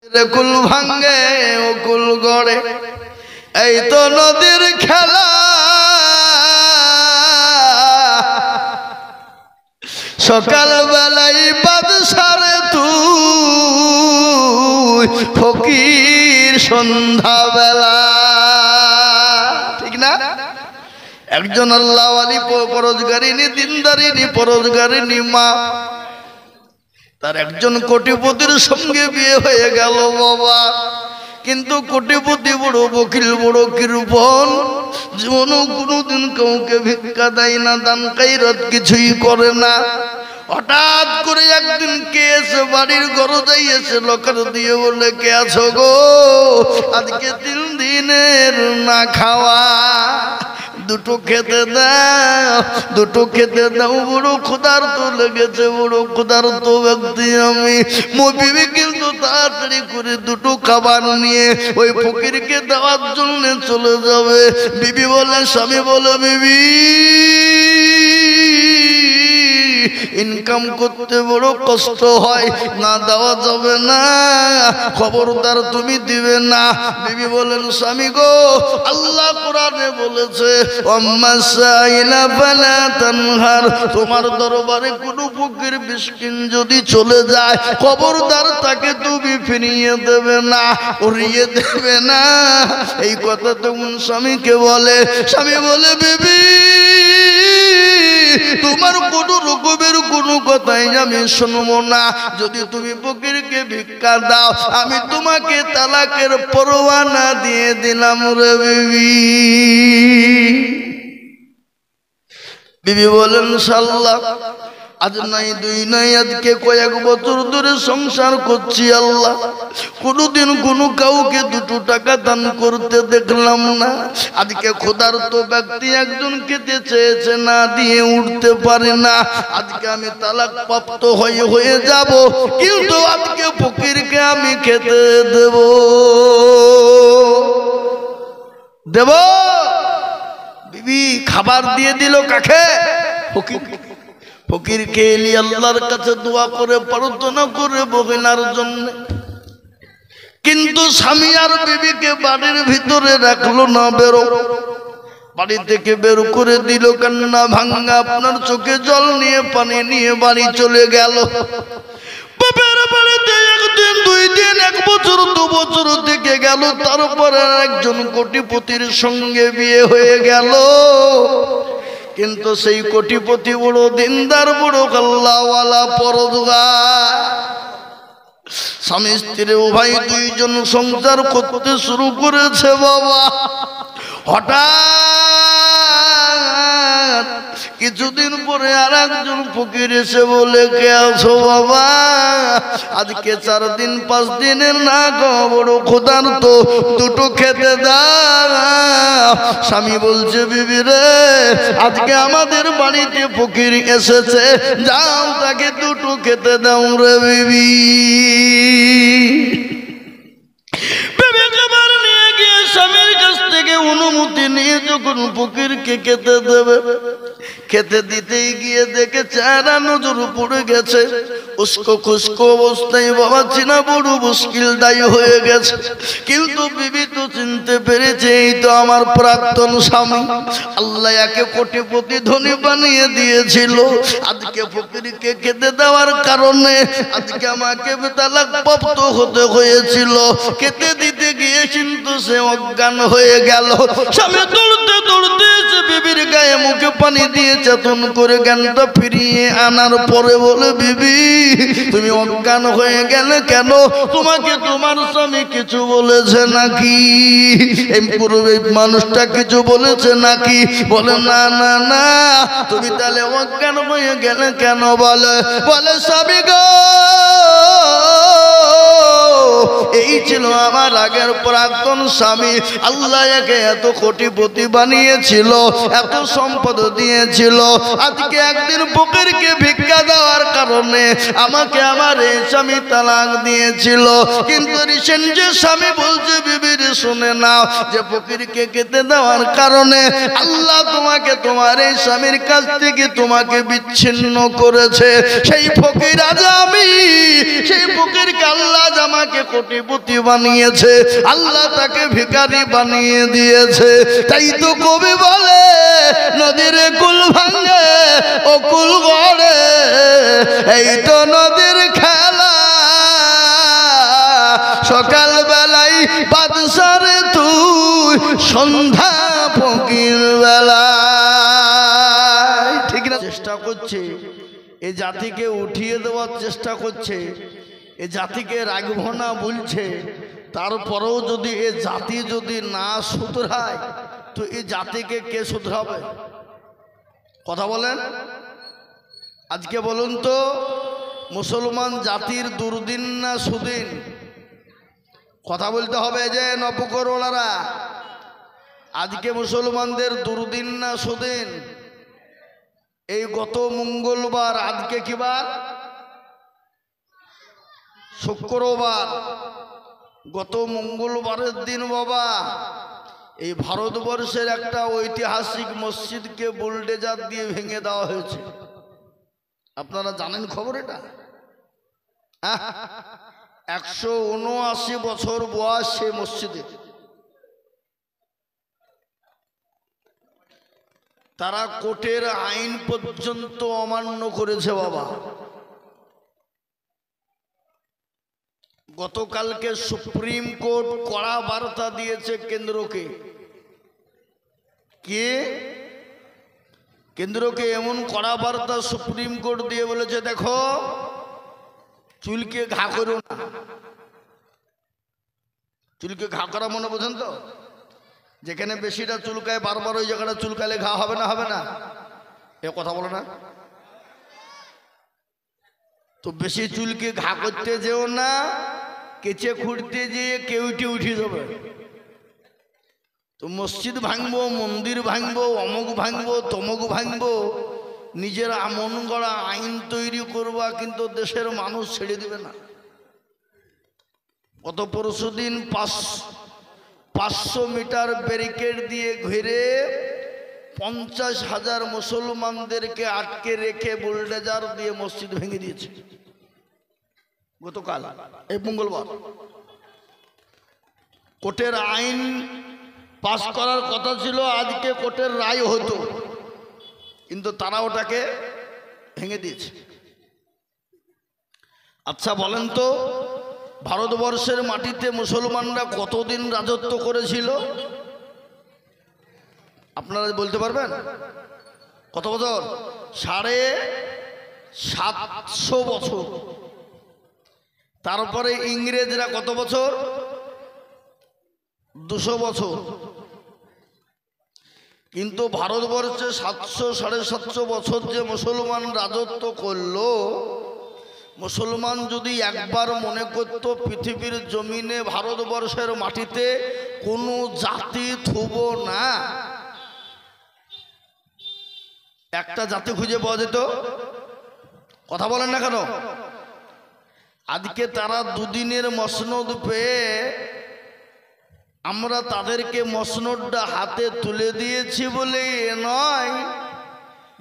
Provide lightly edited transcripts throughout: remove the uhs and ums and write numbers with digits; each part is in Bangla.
কুল ভাঙ্গে ও কুল গড়ে, এই তো নদীর খেলা। সকাল বেলায় বাদশারে তুই ফকির সন্ধ্যা বেলা, ঠিক না? একজন আল্লাহওয়ালি পরোজগারিনী দিনদারিনী পরোজগারিনী মা, তার একজন কোটিপতির সঙ্গে বিয়ে হয়ে গেল বাবা। কিন্তু কোটিপতি বড় বকিল, বড় কৃপণ, জীবনও কোনোদিন কাউকে ভিক্ষা দেয় না, দান কাইরাত কিছুই করে না। হঠাৎ করে একদিন কে এসে বাড়ির দরজায় এসে লকার দিয়ে বলে, কে আছো গো? আজকে 3 দিনের না খাওয়া, দুটো খেতে দাও, দুটো খেতে দাও, বড় ক্ষুধার্ত লেগেছে, বড় ক্ষুধার্ত ব্যক্তি আমি। বিবি কিন্তু তাড়াতাড়ি করে দুটো খাবার নিয়ে ওই ফকিরকে দেওয়ার জন্য চলে যাবে। বিবি বলে, স্বামী বলে, বিবি ইনকাম করতে বড় কষ্ট হয়, না দেওয়া যাবে না, খবরদার তুমি দিবে না। বিবি বলেন, স্বামী গো, আল্লাহ কোরআনে বলেছে, তোমার দরবারে কোন ফকির মিসকিন যদি চলে যায়, খবরদার তাকে তুমি ফিরিয়ে দেবে না, উড়িয়ে দেবে না। এই কথা তখন স্বামীকে বলে। স্বামী বলে, বিবি তোমার কোন রকমের কোন কথাই আমি শুনবো না। যদি তুমি ফকিরকে ভিক্ষা দাও, আমি তোমাকে তালাকের পরোয়ানা দিয়ে দিলাম রে বিবি। বিবি বলেন, সাল্লাহ, আজ নাই 2 নাই, আজকে কয়েক বছর ধরে সংসার করছি আল্লাহ, কোনোদিন কোনো কাউকে 2 টাকা দান করতে দেখলাম না। আজকে ক্ষুধার্ত ব্যক্তি একজন খেতে চেয়েছে, না দিয়ে উঠতে পারে না। আজকে আমি তালাক প্রাপ্ত হয়ে যাব, কিন্তু আজকে ফকিরকে আমি খেতে দেব। বিবি খাবার দিয়ে দিল কাকে? ফকির। ফকিরকে এলি আল্লাহর কাছে দোয়া করে প্রার্থনা করে বহিনার জন্য। কিন্তু স্বামী আর বিবিকে বাড়ির ভিতরে রাখলো না, বেরো, বাড়ি থেকে বের করে দিল। কান্না ভাঙ্গা, আপনার চোখে জল নিয়ে পানি নিয়ে বাড়ি চলে গেল। বাপের বাড়িতে 1 দিন 2 দিন 1 বছর 2 বছর থেকে গেল। তারপরে একজন কোটিপতির সঙ্গে বিয়ে হয়ে গেল। কিন্তু সেই কোটিপতি বড় দিনদার, বড় আল্লাহওয়ালা পরোজগার। স্বামী স্ত্রী উভয় 2 জন সংসার করতে শুরু করেছে বাবা। হঠাৎ কিছুদিন পরে আর একজন ফকির এসে বলে, কে আছো বাবা? আজকে 4 দিন 5 দিনের না খাওয়া, বড় ক্ষুধার্ত, 2টো খেতে দাও। স্বামী বলছে, বিবি রে, আজকে আমাদের বাড়িতে ফকির এসেছে, যাও তাকে 2টো খেতে দাও রে বিবি। স্বামীর কাছ থেকে অনুমতি নিয়ে যখন ফকিরকে খেতে দেবে, খেতে দিতেই গিয়ে দেখে চেহারা নজর পড়ে গেছে, উস্কো খুস্কো অবস্থায় বাবা চিনা বড় মুশকিল দায়ী হয়ে গেছে। কিন্তু বিবি তো চিনতে পেরেছে, এই তো আমার প্রাক্তন স্বামী। আল্লাহ একে কোটিপতি ধনী বানিয়ে দিয়েছিল, আজকে ফকিরকে খেতে দেওয়ার কারণে আজকে আমাকে তালাক প্রাপ্ত হতে হয়েছিল। খেতে দিতে গিয়ে কিন্তু সে অজ্ঞান হয়ে গেল। স্বামী দৌড়তে দৌড়তে এসে বিবির গায়ে মুখে পানি দিয়ে চেতন করে জ্ঞানটা ফিরিয়ে আনার পরে বলে, বিবি তুমি অজ্ঞান হয়ে গেলে কেন? তোমাকে তোমার স্বামী কিছু বলেছে নাকি? এই পূর্বে মানুষটা কিছু বলেছে নাকি? বলে, না না না। তুমি তাহলে অজ্ঞান হয়ে গেলে কেন? বলে, স্বামী গো, এই ছিল আমার আগের প্রাক্তন স্বামী, আল্লাহ একে এত কোটিপতি বানিয়েছিল, এত সম্পদ দিয়েছিল, আজকে একদিন ফকিরকে ভিক্ষা দেওয়ার কারণে আমাকে আমার এই স্বামী তালাক দিয়েছিল। কিন্তু রিসেন্ট যে স্বামী বলছে বিবির শুনে নাও, যে ফকিরকে খেতে দেওয়ার কারণে আল্লাহ তোমাকে তোমার এই স্বামীর কাছ থেকে তোমাকে বিচ্ছিন্ন করেছে। সেই ফকির আজ আমি, সেই ফকিরকে আল্লাহ আমাকে কোটিপতি বানিয়েছে, আল্লাহ তাকে ভিখারি বানিয়ে দিয়েছে। তাই তো কবি বলে নদীর কুল ভাঙে ও কুল গড়ে, এই তো নদীর খেলা, সকাল বেলায় বাদশারে তুই, সন্ধ্যা ফকির বেলা। ঠিক না? চেষ্টা করছে এই জাতিকে উঠিয়ে দেওয়ার চেষ্টা করছে, এ জাতিকে রাখব না বলছে, তারপরেও যদি এ জাতি যদি না শুধরায় তো এই জাতিকে কে শুধরাবে? কথা বলেন। আজকে বলুন তো, মুসলমান জাতির দুর্দিন না সুদিন? কথা বলতে হবে যে নপুকরওয়ালারা, আজকে মুসলমানদের দুর্দিন না সুদিন? এই গত মঙ্গলবার, আজকে কি বার? শুক্রবার। গত মঙ্গলবারের দিন বাবা এই ভারতবর্ষের একটা ঐতিহাসিক মসজিদকে বুলডোজার দিয়ে ভেঙে দেওয়া হয়েছে। আপনারা জানেন খবর এটা? 179 বছর বয়স সে মসজিদে। তারা কোর্টের আইন পর্যন্ত অমান্য করেছে বাবা। গতকালকে সুপ্রিম কোর্ট কড়া বার্তা দিয়েছে কেন্দ্রকে। কে? কেন্দ্রকে এমন কড়া বার্তা সুপ্রিম কোর্ট দিয়ে বলেছে, দেখো চুলকে ঘা করো না। চুলকে ঘা করা মনে বোঝেন তো? যেখানে বেশিটা চুলকায় বারবার ওই জায়গাটা চুলকালে ঘা হবে না? হবে না? এ কথা বলো না তো। বেশি চুলকে ঘা করতে যেও না, কেচে খুঁড়তে যেয়ে কেউটি উঠে যাবে। তো মসজিদ ভাঙবো, মন্দির ভাঙবো, অমুক ভাঙবো, তমুক ভাঙবো, নিজের মন গড়া আইন তৈরি করবা, কিন্তু দেশের মানুষ ছেড়ে দিবে না। গত পরশুদিন 500 মিটার ব্যারিকেড দিয়ে ঘিরে 50,000 মুসলমানদেরকে আটকে রেখে বুলডোজার দিয়ে মসজিদ ভেঙে দিয়েছে গতকাল, এই মঙ্গলবার। কোর্টের আইন পাস করার কথা ছিল, আজকে কোর্টের রায় হতো, কিন্তু তারা ওটাকে ভেঙে দিয়েছে। আচ্ছা বলেন তো, ভারতবর্ষের মাটিতে মুসলমানরা কতদিন রাজত্ব করেছিল? আপনারা বলতে পারবেন? কত বছর? 750 বছর। তারপরে ইংরেজরা কত বছর? 200 বছর। কিন্তু ভারতবর্ষে 700-750 বছর যে মুসলমান রাজত্ব করলো, মুসলমান যদি একবার মনে করত পৃথিবীর জমিনে ভারতবর্ষের মাটিতে কোনো জাতি থুব না, একটা জাতি খুঁজে পাওয়া যেত? কথা বলেন না কেন? আজকে তারা দুদিনের মসনদ পেয়ে আমরা তাদেরকে মসনদটা হাতে তুলে দিয়েছি বলে এ নয়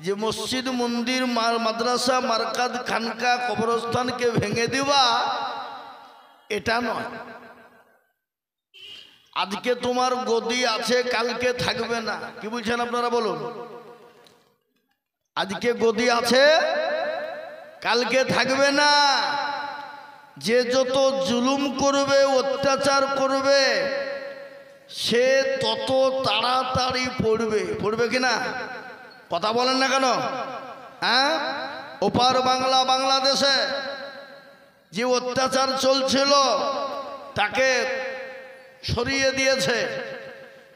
যে মসজিদ, মন্দির, মাদ্রাসা, মারকাজ, খানকা, কবরস্থানকে ভেঙে দিবা, এটা নয়। আজকে তোমার গদি আছে, কালকে থাকবে না। কি বুঝছেন আপনারা বলুন? আজকে গদি আছে, কালকে থাকবে না। যে যত জুলুম করবে, অত্যাচার করবে, সে তত তাড়াতাড়ি পড়বে। পড়বে কিনা? কথা বলেন না কেন? হ্যাঁ, ওপার বাংলা, বাংলাদেশে যে অত্যাচার চলছিল তাকে সরিয়ে দিয়েছে।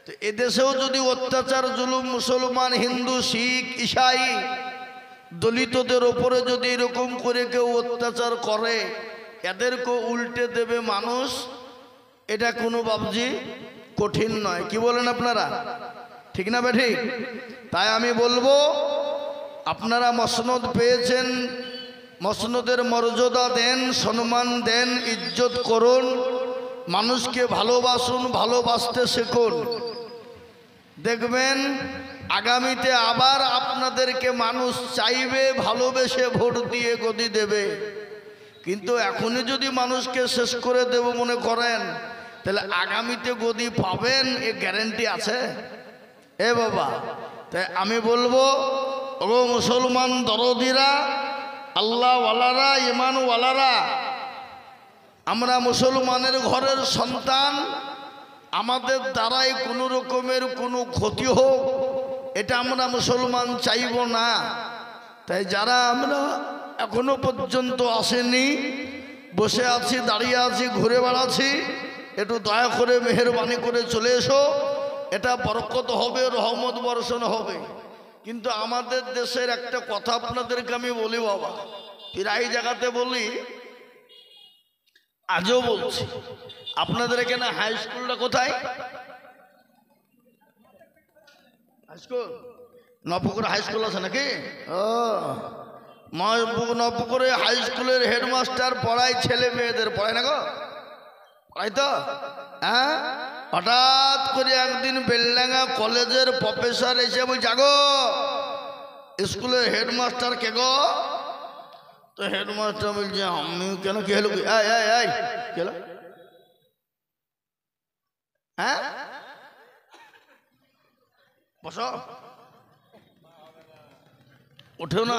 তো এদেশেও যদি অত্যাচার, জুলুম, মুসলমান, হিন্দু, শিখ, ঈসাই, দলিতদের ওপরে যদি এরকম করে কেউ অত্যাচার করে, এদেরকে উল্টে দেবে মানুষ, এটা কোনো বাবজি কঠিন নয়। কি বলেন আপনারা, ঠিক না বেঠিক? তাই আমি বলবো আপনারা মসনদ পেয়েছেন, মসনদের মর্যাদা দেন, সম্মান দেন, ইজ্জত করুন, মানুষকে ভালোবাসুন, ভালোবাসতে শিখুন। দেখবেন আগামীতে আবার আপনাদেরকে মানুষ চাইবে, ভালোবেসে ভোট দিয়ে গদি দেবে। কিন্তু এখনই যদি মানুষকে শেষ করে দেব মনে করেন, তাহলে আগামীতে গদি পাবেন এ গ্যারেন্টি আছে? এ বাবা, তাই আমি বলবো ও মুসলমান দরদিরা, আল্লাহওয়ালারা, ইমানওয়ালারা, আমরা মুসলমানের ঘরের সন্তান, আমাদের দ্বারাই কোনো রকমের কোনো ক্ষতি হোক এটা আমরা মুসলমান চাইব না। তাই যারা আমরা এখনো পর্যন্ত আসেনি, বসে আছি, দাঁড়িয়ে আছি, ঘুরে বেড়াচ্ছি, একটু দয়া করে মেহেরবানি করে চলে এসো। এটা বরকত হবে, রহমত বর্ষণ হবে। কিন্তু আমাদের দেশের একটা কথা আপনাদেরকে আমি বলি বাবা, প্রায় জায়গাতে বলি, আজও বলছি, আপনাদের এখানে হাই স্কুলটা কোথায়? হাই স্কুল নবপুকুর হাই স্কুল আছে নাকি? ও, নবপুকুরে হাই স্কুলের হেডমাস্টার পড়ায় ছেলে মেয়েদের, পড়ায় না গো? পড়াই তো? হ্যাঁ। হঠাৎ করে একদিন বেলডাঙ্গা কলেজের প্রফেসর এসে বলছে, জাগো স্কুলের হেডমাস্টার কে গো? তো হেডমাস্টার বলছে, আমি কেন, কি হলো? কি হলো? হ্যাঁ, বসো, ওঠেও না।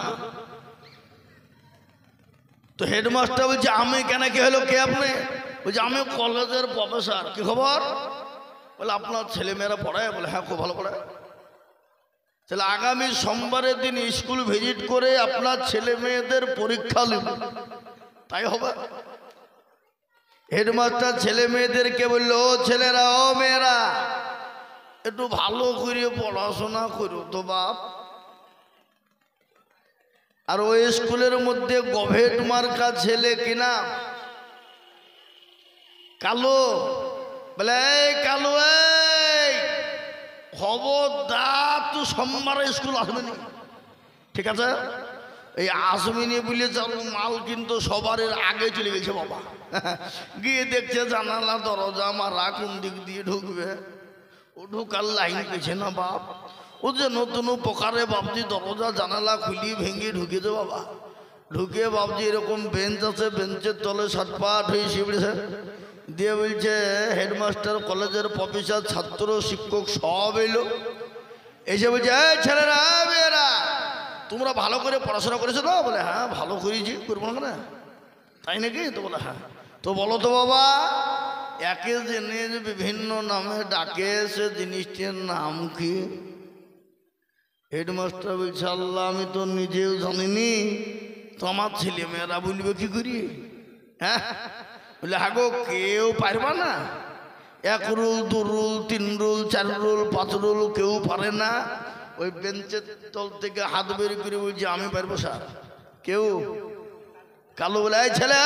তো হেডমাস্টার বলছে, আমি কেন, কি হলো, কে আপনি? বলছে, আমি কলেজের প্রফেসর। কি খবর? বলে, আপনার ছেলেমেয়েরা পড়ায়? বলে, হ্যাঁ, খুব ভালো পড়ায়। তাহলে আগামী সোমবারের দিন স্কুল ভিজিট করে আপনার ছেলে মেয়েদের পরীক্ষা নেব, তাই হবে? হেডমাস্টার ছেলে মেয়েদেরকে বললো, ও ছেলেরা, ও মেয়েরা, একটু ভালো করে পড়াশোনা করো তো বাপ। আর ওই স্কুলের মধ্যে গভেট মার্কা ছেলে কিনা কালো, বলে, এই কালো, এই খবরদার তুই সোমবারে স্কুল আসবে না, ঠিক আছে? এই আসমিনি বলে চালু মাল কিন্তু সবার আগে চলে গেছে বাবা। গিয়ে দেখছে জানালা দরজা মারা, কোন দিক দিয়ে ঢুকবে? ও ঢুকার লাইন পেছে না বাপ। ও যে নতুন প্রকারে বাপজি দরজা জানালা খুলি ভেঙে ঢুকেছে বাবা। ঢুকে বাপজি এরকম বেঞ্চ আছে, বেঞ্চের তলে সাতপাট হয়ে শিবড়েছে। দিয়ে বলছে, হেডমাস্টার, কলেজের প্রফেসর, ছাত্র, শিক্ষক সব এলো। এসে বলছে, এই ছেলেরা, মেয়েরা, তোমরা ভালো করে পড়াশোনা করেছো তো? বলে, হ্যাঁ, ভালো করেছি, করবো না, তাই নাকি? তো বলে, হ্যাঁ। তো বলো তো বাবা, একে জিনিস বিভিন্ন নামে ডাকে, সে জিনিসটির নাম কি? হেডমাস্টার বলছে, আল্লাহ, আমি তো নিজেও জানিনি, তো আমার ছেলে মেয়েরা বলবে কি করি? হ্যাঁ। বলে, হাগো, কেউ পারবা না? 1 rule, 2 rule, 3 rule, 4 rule, 5 rule কেউ পারে না? ওই বেঞ্চের তল থেকে হাত বের করে বলছে, আমি পারবো স্যার। কেউ? কালো বলে, এই ছেলে,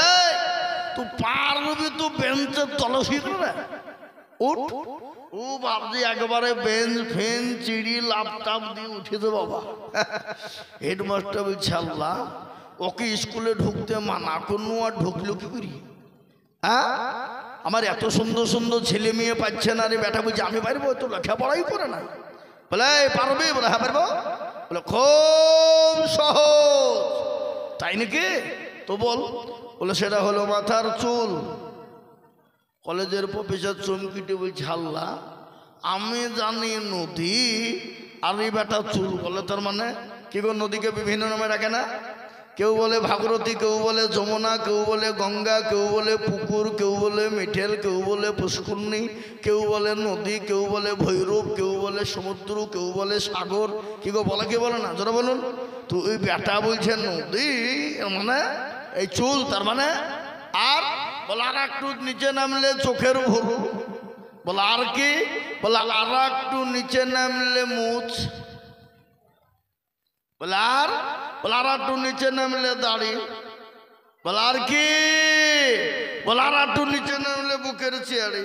তুই পারবি? তুই বেঞ্চের তলে শিখবে, উঠ। ও ভাবছি একবারে বেঞ্চ ফেন চিড়ি লাপটাপ দিয়ে উঠেছে বাবা। হেডমাস্টার বলছে, আল্লাহ, ওকে স্কুলে ঢুকতে মানা করুন, আর ঢুকলো কি করি? হ্যাঁ, আমার এত সুন্দর সুন্দর ছেলে মেয়ে পাচ্ছে না রে। বেটা বলছে, আমি পারবো? তো লেখাপড়াই করে না। বলে, পারবি? বলে, হ্যাঁ পারবো। বলে, খুব সহজ, তাই নাকি? তো বল। বলে, সেটা হলো মাথার চুল। কলেজের প্রফেসর চমকিটে বলছে, আল্লাহ, আমি জানি নদী, আর এই বেটা চুল। বলে, তার মানে কি গো? নদীকে বিভিন্ন নামে ডাকে না? কেউ বলে ভাগীরথী, কেউ বলে যমুনা, কেউ বলে গঙ্গা, কেউ বলে পুকুর, কেউ বলে মিঠেল, কেউ বলে পুষ্করণী, কেউ বলে নদী, কেউ বলে ভৈরব, কেউ বলে সমুদ্র, কেউ বলে সাগর। কি গো, বলে কি বলে না? জোরে বলুন। তো ওই বেটা বলছে নদী মানে এই চুল, তার মানে। আর বলে, আর একটু নিচে নামলে চোখের ভরু। বলে, আর কি? বলে, আর একটু নিচে নামলে মুছ। বলে, আর? বলে, আর একটু নিচে নামলে দাড়ি। বলে, আর কি? বলে, আর একটু নিচে নামলে বুকের মুখের চেয়ারে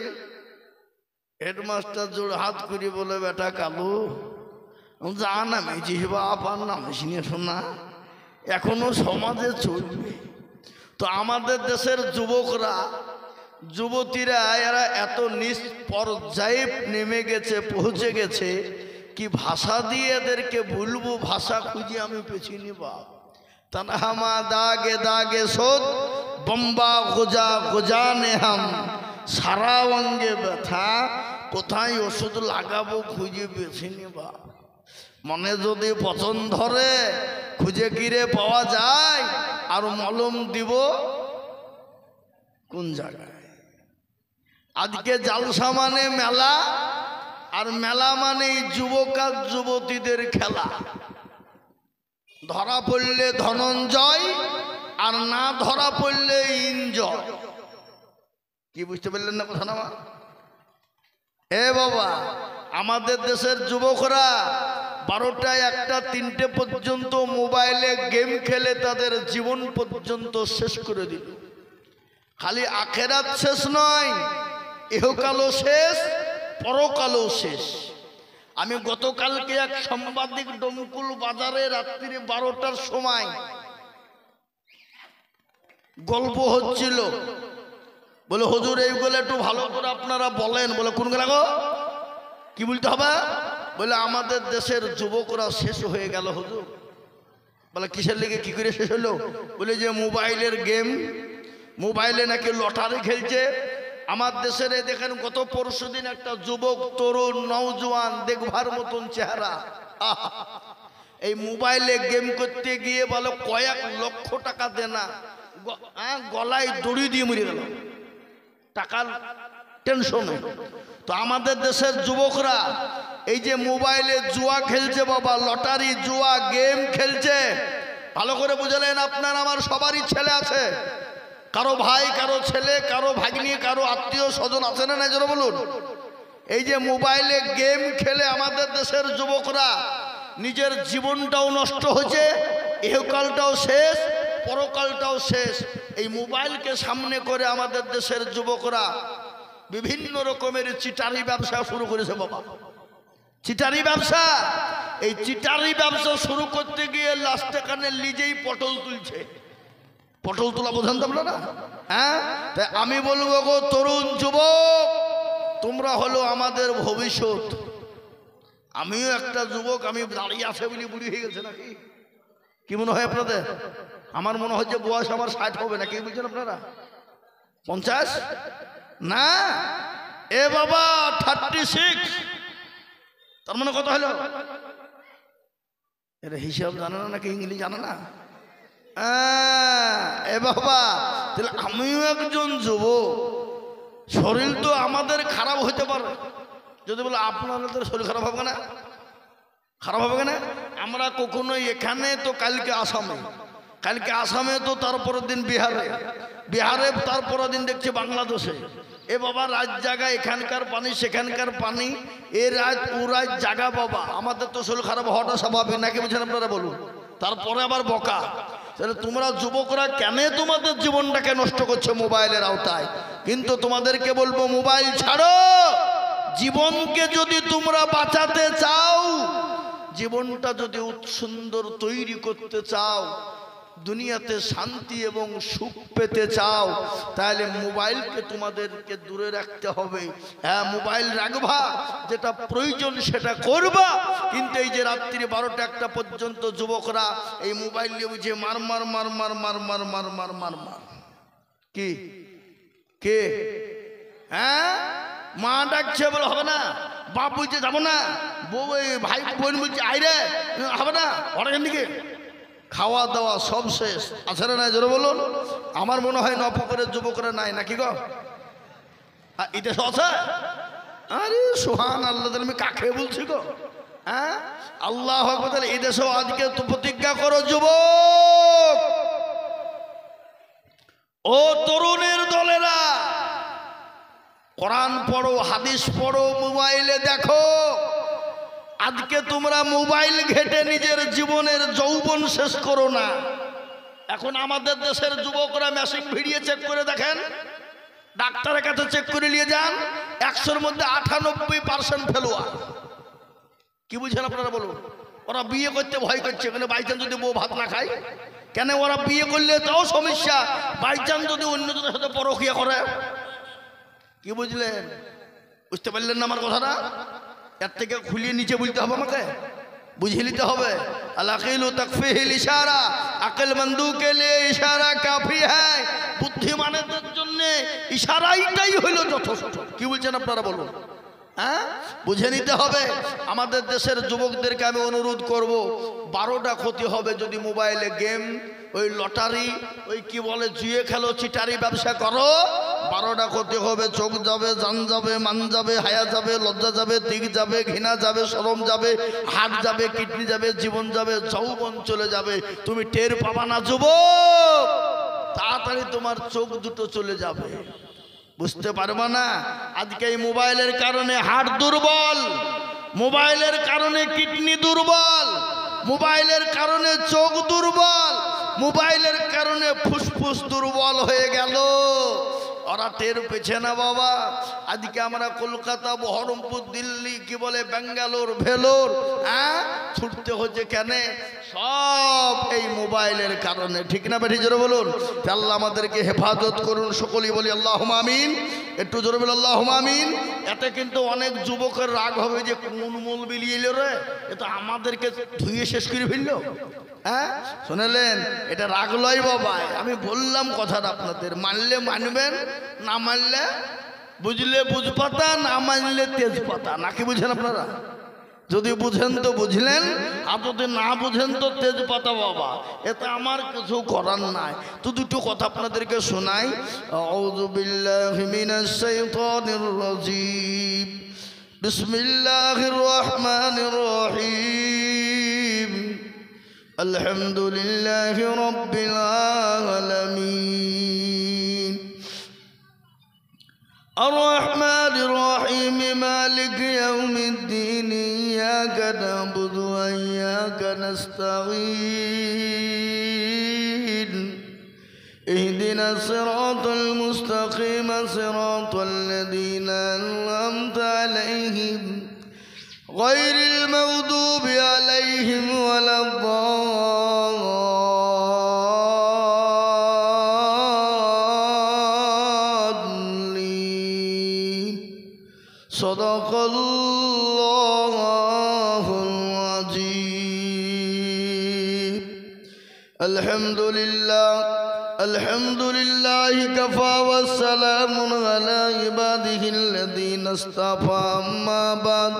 হেডমাস্টার জোড় হাত করি বলে, বেটা কালু যা নামেছি বাপ আর নামিস নিয়ে শোনা, এখনো সমাজে চলবে। তো আমাদের দেশের যুবকরা যুবতীরা এরা এত নিচ পর্যায়ে নেমে গেছে, পৌঁছে গেছে, কি ভাষা দিয়ে এদেরকে বলবো, ভাষা খুঁজে আমি পেছিনি বাপ। তনহামা দাগে দাগে সোদ বম্বা গোজা গোজানে হাম, সারা অঙ্গে ব্যথা, কোথায় ওষুধ লাগাবো খুঁজে পেছিনি বাপ। মনে যদি পছন্দ ধরে খুঁজে কিরে পাওয়া যায়, আর মলম দিব কোন জায়গায়? আজকে জালসা মানে মেলা, আর মেলা মানে যুবক আর যুবতীদের খেলা। ধরা পড়লে ধনঞ্জয়, আর না ধরা পড়লে ইনজয়। কি বুঝতে পারলেন না কথা না? এ বাবা, আমাদের দেশের যুবকরা 12টা 1টা 3টে পর্যন্ত মোবাইলে গেম খেলে তাদের জীবন পর্যন্ত শেষ করে দিল। খালি আখেরাত শেষ নয়, ইহকালও শেষ, পরকালও শেষ। আমি গতকালকে এক সাংবাদিক ডমকুল বাজারে রাত্রি 12টার সময় গল্প হচ্ছিল, বলে হুজুর এইগুলো একটু ভালো করে আপনারা বলেন। বলে কোনগুলো গো? কি বলতে হবে? বলে আমাদের দেশের যুবকরা শেষ হয়ে গেল হুজুর। বলে কিসের লেগে, কি করে শেষ হলো? বলে যে মোবাইলের গেম, মোবাইলে নাকি লটারি খেলছে। আমার দেশের দেখেন গত পরশুদিন একটা যুবক তরুণ নওজোয়ান দেখবার মতন চেহারা, এই মোবাইলে গেম করতে গিয়ে বলে কয়েক লক্ষ টাকা দেনা, গলায় দড়ি দিয়ে মরে গেল টাকার টেনশনে। তো আমাদের দেশের যুবকরা এই যে মোবাইলে জুয়া খেলছে বাবা, লটারি জুয়া গেম খেলছে। ভালো করে বুঝলেন, আপনার আমার সবারই ছেলে আছে, কারো ভাই, কারো ছেলে, কারো ভাগ্নি, কারো আত্মীয় স্বজন আছে না নাই? জোরে বলুন। এই যে মোবাইলে গেম খেলে আমাদের দেশের যুবকরা নিজের জীবনটাও নষ্ট হয়েছে, ইহকালটাও শেষ, পরকালটাও শেষ। এই মোবাইলকে সামনে করে আমাদের দেশের যুবকরা বিভিন্ন রকমের চিটারি ব্যবসা শুরু করেছে বাবা। চিটারি ব্যবসা, এই চিটারি ব্যবসা শুরু করতে গিয়ে লাস্টে কানে নিজেই পটল তুলছে। পটল তোলা বোঝেন তো আপনারা? হ্যাঁ, তাই আমি বলবো গো তরুণ যুবক, তোমরা হলো আমাদের ভবিষ্যৎ। আমিও একটা যুবক, আমি দাঁড়িয়ে আছে বলে বুড়ি হয়ে গেছে নাকি? কি মনে হয় আপনাদের? আমার মনে হয় যে বয়স আমার 60 হবে না। কি বলছেন আপনারা? 50 না, এ বাবা 36। তার মানে কত হলো? এর হিসাব জানে না নাকি ইংলিশ জানে না? এ বাবা, তাহলে আমিও একজন যুবক। শরীর তো আমাদের খারাপ হতে পারে, যদি বলে আপনাদের শরীর খারাপ হবে না, খারাপ হবে না? আমরা কখনো এখানে তো কালকে আসামে, কালকে আসামে তো তারপরের দিন বিহারে, বিহারে তারপরের দিন দেখছি বাংলাদেশে। এ বাবা রাত জায়গা, এখানকার পানি সেখানকার পানি, এ রাত ও রাত জায়গা বাবা। আমাদের তো শরীর খারাপ হওয়াটা স্বাভাবিক নাকি? বুঝছেন আপনারা? বলুন। তারপরে আবার বকা। তাহলে তোমরা যুবকরা কেন তোমাদের জীবনটাকে নষ্ট করছো মোবাইলের আওতায়? কিন্তু তোমাদেরকে বলবো, মোবাইল ছাড়ো। জীবনকে যদি তোমরা বাঁচাতে চাও, জীবনটা যদি সুন্দর তৈরি করতে চাও, দুনিয়াতে শান্তি এবং সুখ পেতে চাও, তাহলে মোবাইলকে তোমাদেরকে দূরে রাখতে হবে। হ্যাঁ, মোবাইল রাখবা, যেটা প্রয়োজন সেটা করবা। কিন্তু এই যে রাত্রি 12টা 1টা পর্যন্ত যুবকরা এই মোবাইল নিয়ে বুঝে মার মার মার মার মার মার মার মার মার মার। কি কে? হ্যাঁ, মা ডাকছে বলে হবে না, বাপ বলছে যাবো না, বউ ভাই বোন বলছে আইরে হবে না, অনেকের দিকে খাওয়া দাওয়া সব শেষ। আছে না নাই? জোরে বলুন। আমার মনে হয় নপুকুরের যুবকরা নাই নাকি গো? এটা আছে? আরে সুবহান আল্লাহ, আমি কাকে বলছি গো? হ্যাঁ, আল্লাহ আকবার। এই দেশেও আজকে তো প্রতিজ্ঞা করো যুবক, ও তরুণের দলেরা, কোরআন পড়ো, হাদিস পড়ো, মোবাইলে দেখো। আজকে তোমরা মোবাইল ঘেটে নিজের জীবনের যৌবন শেষ করো না। এখন আমাদের দেশের যুবকরা মেশিন ভিডিও চেক করে দেখেন, ডাক্তারের কাছে চেক করে নিয়ে যান, 100-র মধ্যে 98% ফেলোয়ার। কি বুঝছেন আপনারা বলুন? ওরা বিয়ে করতে ভয় করছে, মানে বাইচান্স যদি বউ ভাত না খায়, কেন ওরা বিয়ে করলে তাও সমস্যা, বাইচান্স যদি অন্যজনের সাথে পরকিয়া করে। কি বুঝলেন? বুঝতে পারলেন না আমার কথাটা? এর থেকে খুলিয়ে নিচে বলতে হবে, আমাকে বুঝে নিতে হবে। আল-আকিলু তাকফিহিল ইশারা, আকলমন্দু কে লিয়ে ইশারা কাফি হ্যায়। বুদ্ধিমানদের জন্য ইশারাইটাই হইল যথেষ্ট। কি বলছেন আপনারা বলুন? হ্যাঁ, বুঝে নিতে হবে। আমাদের দেশের যুবকদেরকে আমি অনুরোধ করব, 12টা ক্ষতি হবে যদি মোবাইলে গেম, ওই লটারি, ওই কি বলে জুয়ে খেলো, চিটারি ব্যবসা করো। 12টা ক্ষতি হবে। চোখ যাবে, জান যাবে, মান যাবে, হায়া যাবে, লজ্জা যাবে, দিক যাবে, ঘৃণা যাবে, শরম যাবে, হাত যাবে, কিডনি যাবে, জীবন যাবে, যৌবন চলে যাবে। তুমি টের পাবা না যুবক, তাড়াতাড়ি তোমার চোখ দুটো চলে যাবে, বুঝতে পারবা না। আজকে এই মোবাইলের কারণে হার্ট দুর্বল, মোবাইলের কারণে কিডনি দুর্বল, মোবাইলের কারণে চোখ দুর্বল, মোবাইলের কারণে ফুসফুস দুর্বল হয়ে গেল। ওরা টের পেছে না বাবা। আজকে আমরা কলকাতা, বহরমপুর, দিল্লি, কি বলে ব্যাঙ্গালোর, ভেলোর, হ্যাঁ ছুটতে হচ্ছে কেন? সব এই মোবাইলের কারণে। ঠিক না বেঠি? জোরে বলুন। আল্লাহ আমাদেরকে হেফাজত করুন, সকলেই বলি আল্লাহুম্মা আমিন। একটু জোরে বলি আল্লাহুম্মা আমিন। এতে কিন্তু অনেক যুবকের রাগ হবে যে কোন মৌলবি এলো রে, এ তো আমাদেরকে ধুয়ে শেষ করে ফেললো। হ্যাঁ শুনেলেন? এটা রাগ লয় বাবা। আমি বললাম কথাটা আপনাদের, মানলে মানবেন, না মানলে বুঝলে বুঝপাতা, না মানলে তেজপাতা। নাকি বুঝেন আপনারা? যদি বুঝেন তো বুঝলেন, আর যদি না বুঝেন তো তেজপাতা বাবা। এতে আমার কিছু করার নাই। তো দুটো কথা আপনাদেরকে শোনাই। আউযু বিল্লাহি মিনাশ শাইতানির রাজীম। বিসমিল্লাহির রহমানির রহিম। আলহামদুলিল্লাহি রাব্বিল আলামিন। الرحمن الرحيم مالك يوم الدين إياك نعبد وإياك نستعين اهدنا الصراط المستقيم صراط الذين أنعمت عليهم غير المغضوب عليهم ولا الضالين صدق الله العظيم. الحمد لله الحمد لله كفى والسلام على عباده الذين اصطفى. أما بعد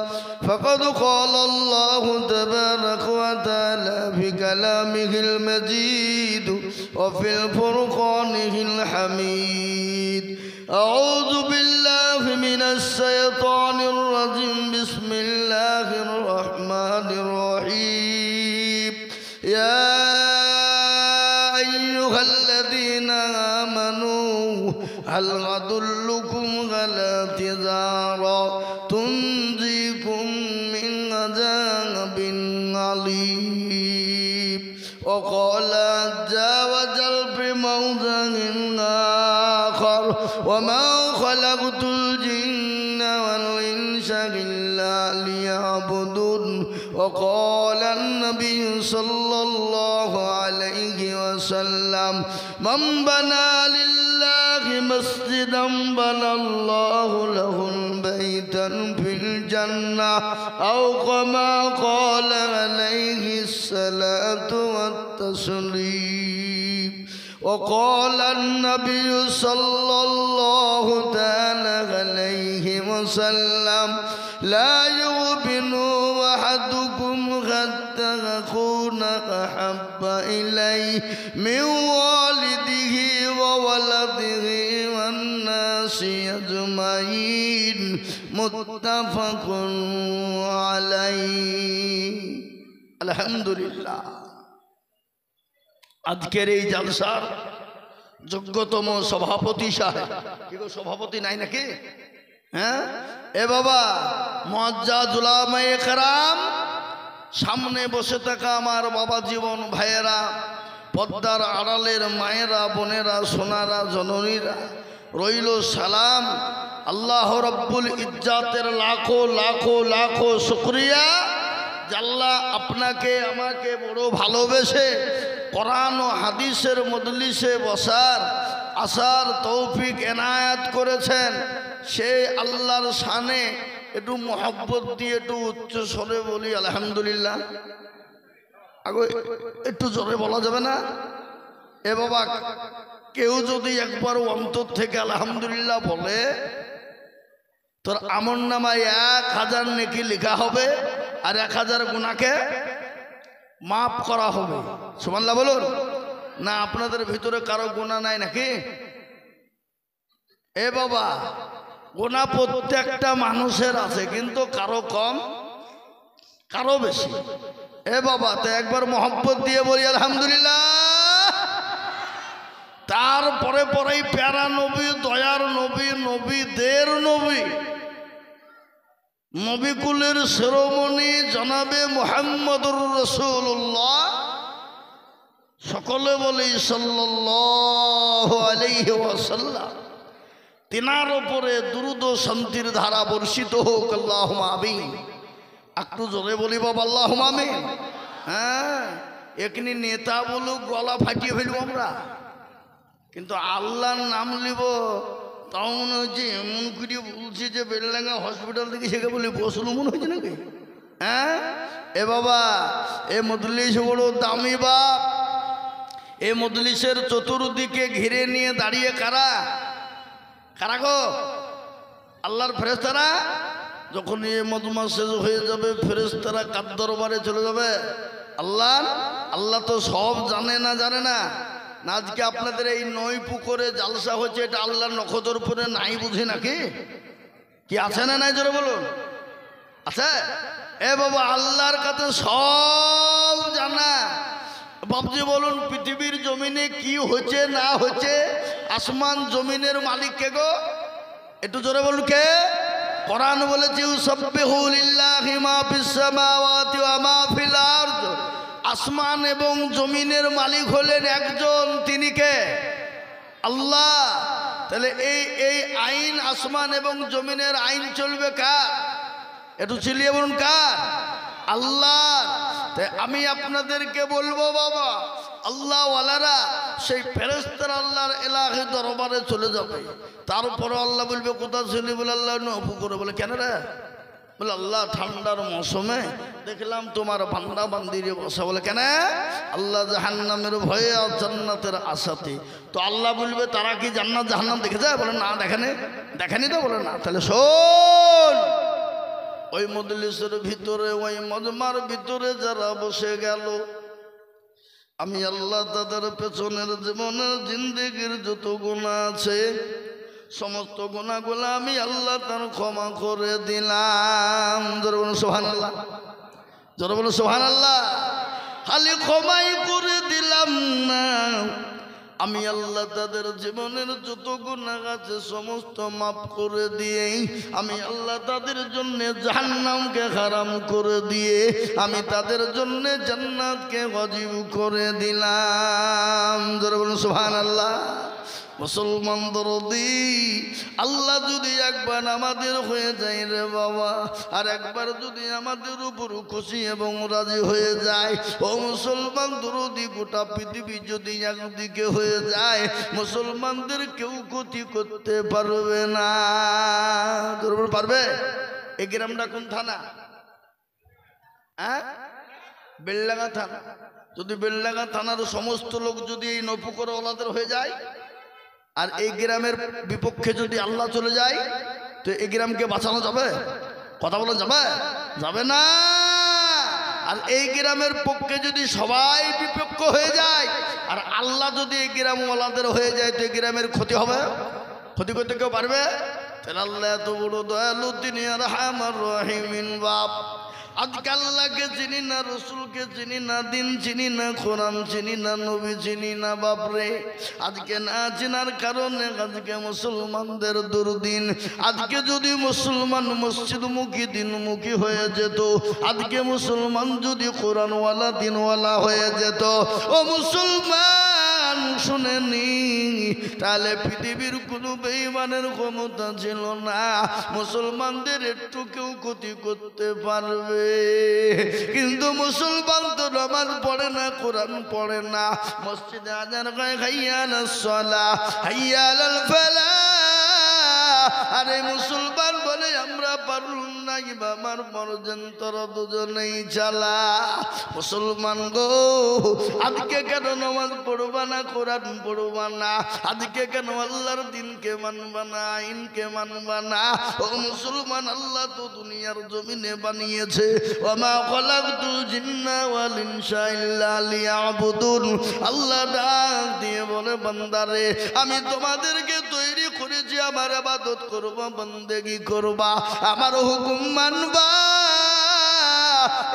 فقد قال الله تبارك وتعالى في كلامه المجيد وفي الفرقانه الحميد. أعوذ بالله من الشيطان الرجيم. بسم الله الرحمن الرحيم. يا أيها الذين آمنوا هل أدلكم على تجارة تنجيكم من عذاب أليم. وقال عز وجل في موضع آخر وما خلقت الجن والإنس إلا ليعبدون. وقال النبي صلى الله عليه وسلم من بنى لله مسجدا بنى الله له بيتا في الجنة أو كما قال عليه الصلاة والتسليم. وقال النبي صلى الله تعالى عليه وسلم لا يؤمن أحدكم حتى أكون أحب إليه من والده وولده والناس أجمعين. متفق عليه. الحمد لله. আজকের এই জলসার যোগ্যতম সভাপতি সাহেব, কি গো সভাপতি নাই নাকি? হ্যাঁ এ বাবা মুআজ্জাজ উলামায়ে কেরাম, সামনে বসে থাকা আমার বাবা জীবন ভাইয়েরা, পর্দার আড়ালের মায়েরা, বোনেরা, সোনারা, জননীরা, রইল সালাম। আল্লাহ রব্বুল ইজ্জাতের লাখো লাখো লাখো শুকরিয়া যে আল্লাহ আপনাকে আমাকে বড় ভালোবেসে কোরআন ও হাদিসের মজলিসে বসার আসার তৌফিক এনায়াত করেছেন। সেই আল্লাহর শানে একটু মহব্বত দিয়ে একটু উচ্চ স্বরে বলি আলহামদুলিল্লাহ। আগে একটু জোরে বলা যাবে না? এ বাবা, কেউ যদি একবার অন্তর থেকে আলহামদুলিল্লাহ বলে, তোর আমল নামায় 1000 নেকি লেখা হবে আর 1000 গুনাহকে মাফ করা হবে। সুবহানাল্লাহ বলুন না। আপনাদের ভিতরে কারো গুনাহ নাই নাকি? এ বাবা, গুনাহ প্রত্যেকটা মানুষের আছে, কিন্তু কারো কম কারো বেশি। এ বাবা, তো একবার মহব্বত দিয়ে বলি আলহামদুলিল্লাহ। তারপরে পরেই প্যারা নবী, দয়ার নবী, নবীদের নবী, নবীকুলের শিরোমণি জনাবে মুহাম্মদুর রাসূলুল্লাহ, সকলে বলি সাল্লাল্লাহু আলাইহি ওয়াসাল্লাম। তিনার উপরে দুরূদ ও শান্তির ধারা বর্ষিত হোক, আল্লাহুম্মা আমিন। একটু জোরে বলি বাবা আল্লাহুম্মা আমিন। হ্যাঁ, এখনি নেতা বলুক গলা ফাটিয়ে ফেলব আমরা, কিন্তু আল্লাহর নাম লিব তাও মনে হচ্ছে এমন করে বলছি যে বেলডাঙ্গা হসপিটাল থেকে সেখানে বলি বসলো মনে হয়েছে নাকি? হ্যাঁ এ বাবা, এ মজলিস বড় দামি বাপ। এ মজলিসের চতুর্দিকে ঘিরে নিয়ে দাঁড়িয়ে কারা কারা গো? আল্লাহর ফেরেশতারা। যখন এ মজমা শেষ হয়ে যাবে, ফেরেশতারা কার দরবারে চলে যাবে? আল্লাহ তো সব জানে না, জানে না? না, আজকে আপনাদের এই নয় পুকুরে জালসা হচ্ছে, এটা আল্লাহর নখদর উপরে নাই বুঝি নাকি? কি আছে না নাই জোরে বলুন, আছে? এ বাবা, আল্লাহর কাছে সব জানা। বাবজি বলুন, পৃথিবীর জমিনে কি হচ্ছে না হচ্ছে, আসমান জমিনের মালিক কে গো? একটু জোরে বলুন কে? কোরআন বলেছে ইউসাব্বিহু লিল্লাহি মা ফিস সামাওয়াতি ওয়া মা ফিল আরদ। আসমান এবং জমিনের মালিক হলেন একজন, তিনি কে? আল্লাহ। তাহলে এই আইন, আসমান এবং জমিনের আইন চলবে কার? একটু চিল্লিয়ে বলুন কার? আল্লাহ। তাই আমি আপনাদেরকে বলবো বাবা, আল্লাহ ওয়ালারা সেই ফেরেশতারা আল্লাহর ইলাহি দরবারে চলে যাবে। তারপরে আল্লাহ বলবে কোথা ছিলি? বলে আল্লাহ নফু করে বলে কেন রে? বলে আল্লাহ ঠান্ডার মৌসুমে দেখলাম তোমার বান্দা বান্দিরে বসা। বলে কেন? আল্লাহ জাহান্নামের ভয়ে আর জান্নাতের আশাতে। তো আল্লাহ বলবে তারা কি জান্নাত জাহান্নাম দেখেছে? বলে না দেখেনি তো। বলে না, তাহলে শোন, ওই মজলিসের ভিতরে, ওই মজমার ভিতরে যারা বসে গেল, আমি আল্লাহ তাদের পেছনের জীবনের জিন্দেগির যত গুনাহ আছে, সমস্ত গুনাহগুলো আমি আল্লাহ তার ক্ষমা করে দিলাম। জোরে বলুন সুবহানাল্লাহ, জোরে বলুন সুবহানাল্লাহ। খালি ক্ষমাই করে দিলাম না, আমি আল্লাহ তাদের জীবনের যত গুনাহ আছে সমস্ত মাফ করে দিয়ে, আমি আল্লাহ তাদের জন্য জাহান্নামকে হারাম করে দিয়ে, আমি তাদের জন্য জান্নাতকে ওয়াজিব করে দিলাম। জোরে বলুন সুবহানাল্লাহ। মুসলমান দরদি, আল্লাহ যদি একবার আমাদের হয়ে যায় রে বাবা, আর একবার যদি আমাদের উপর খুশি এবং রাজি হয়ে যায়, ও মুসলমান দরদি, গোটা পৃথিবী যদি একদিকে হয়ে যায়, মুসলমানদের কেউ ক্ষতি করতে পারবে না। পারবে? এই গ্রামটা কোন থানা? হ্যাঁ, বেলডাঙ্গা থানা। যদি বেলডাঙ্গা থানার সমস্ত লোক যদি এই নপুকর ওলাদের হয়ে যায়, আর এই গ্রামের বিপক্ষে যদি আল্লাহ চলে যায়, তো এই গ্রামকে বাঁচানো যাবে? কথা বলা যাবে? যাবে না। আর এই গ্রামের পক্ষে যদি সবাই বিপক্ষ হয়ে যায়, আর আল্লাহ যদি এই গ্রামওয়ালাদের হয়ে যায়, তো এই গ্রামের ক্ষতি হবে? ক্ষতি করতে কেউ পারবে? তাহলে আল্লাহ এত বড় দয়ালু, তিনি আর রহমান রহিমিন বাপ। আজকে আল্লাহকে চিনি না, রসুলকে চিনি না, দিন চিনি না, কোরআন চিনি না, নবী চিনি না। বাপরে, আজকে না চেনার কারণে আজকে মুসলমানদের দুর্দিন। আজকে যদি মুসলমান মসজিদমুখী দিনমুখী হয়ে যেত, আজকে মুসলমান যদি কোরআনওয়ালা দিনওয়ালা হয়ে যেত, ও মুসলমান শুনেনি, তাহলে পৃথিবীর কোনো বেঈমানের ক্ষমতা ছিল না মুসলমানদের একটু কেউ ক্ষতি করতে পারবে। কিন্তু মুসলমান তো নামাজ পড়ে না, কোরআন পড়ে না, মসজিদে আযান হয় হাইয়া আলাস সালাহ হাইয়া আলাল ফালাহ, আরে মুসলমান বলে আমরা পারলুম না, আমার মরজন তোরা দুজনেই চালা। মুসলমান গো, আজকে কেন নামাজ পড়বা না, কোরআন পড়বা না? আজকে কেন আল্লাহর দিনকে মানবা না, আইনকে মানবা না? ও মুসলমান, আল্লাহ তো দুনিয়ার জমিনে বানিয়েছে, ওয়া মা খালাকতুল জিন্না ওয়াল ইনসা ইল্লা লিয়াবুদুন। আল্লাহ ডাক দিয়ে বলে, বান্দারে আমি তোমাদেরকে তৈরি করেছি আমার ইবাদত করবা, বন্দেগী করবা, আমার হুকুম মানবা।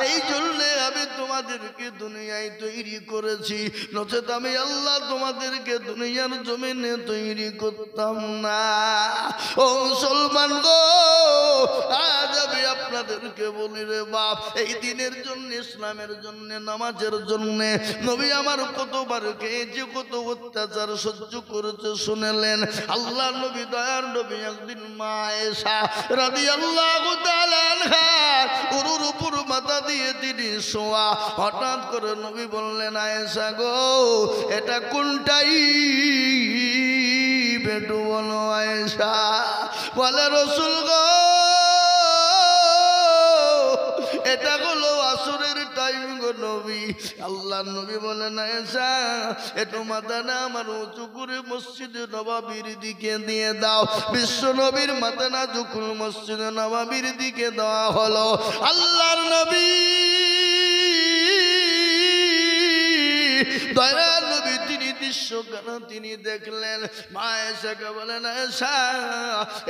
এই জন্য আমি তোমাদেরকে দুনিয়ায় তৈরি করেছি, নচেত আমি আল্লাহ তোমাদেরকে দুনিয়ার জমিনে তৈরি করতাম না। ও মুসলমান গো, আজ আমি আপনাদেরকে বলি রে বাপ, এই দিনের জন্য, ইসলামের জন্য, নামাজের জন্য নবী আমার কতবার খেয়েছে, কত অত্যাচার সহ্য করেছে শুনেলেন। আল্লাহ নবী, দয়ার নবী, একদিন মা আয়েশা রাদিয়াল্লাহু তাআলা আনহা উরুর উপর মাথা দিয়ে তিনি শোয়া। হঠাৎ করে নবী বললেন, আয়েশা গো, এটা কোনটাই বেটু বলো আয়েশা? বলে, রাসূল গো, এটা হলো আসরের টাইম গো নবী। আল্লাহ নবী বলেন, আয়েশা একটু মাথাটা আমার উঁচু করে মসজিদে নববীর দিকে দিয়ে দাও। বিশ্ব নবীর মাথা না যখন মসজিদে নববীর দিকে দেওয়া হলো, আল্লাহর নবী, দয়ার নবী, তিনি দৃশ্যখানা তিনি দেখলেন। মা আয়েশাকে বলেন, আয়েশা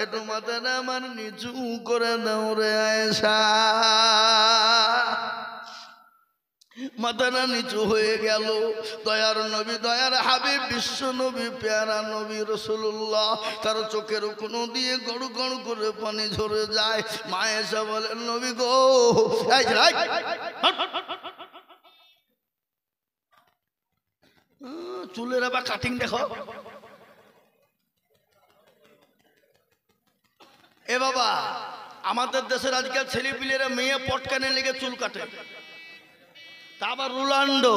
একটু মাথাটা আমার নিচু করে দাও রে আয়েশা। মাথাটা নিচু হয়ে গেল। দয়ার নবী, দয়ার হাবিব, বিশ্ব নবী, পেয়ারা নবী রাসূলুল্লাহ, তার চোখের কোণ দিয়ে গড় গড় করে পানি ঝরে যায়। মা আয়েশা বলেন, নবী গো, চুলের আবার কাটিং দেখো। এ বাবা, আমাদের দেশের আজকাল ছেলে পিলেরা মেয়ে পটকানে লেগে চুল কাটে, তা আবার রোনাল্ডো,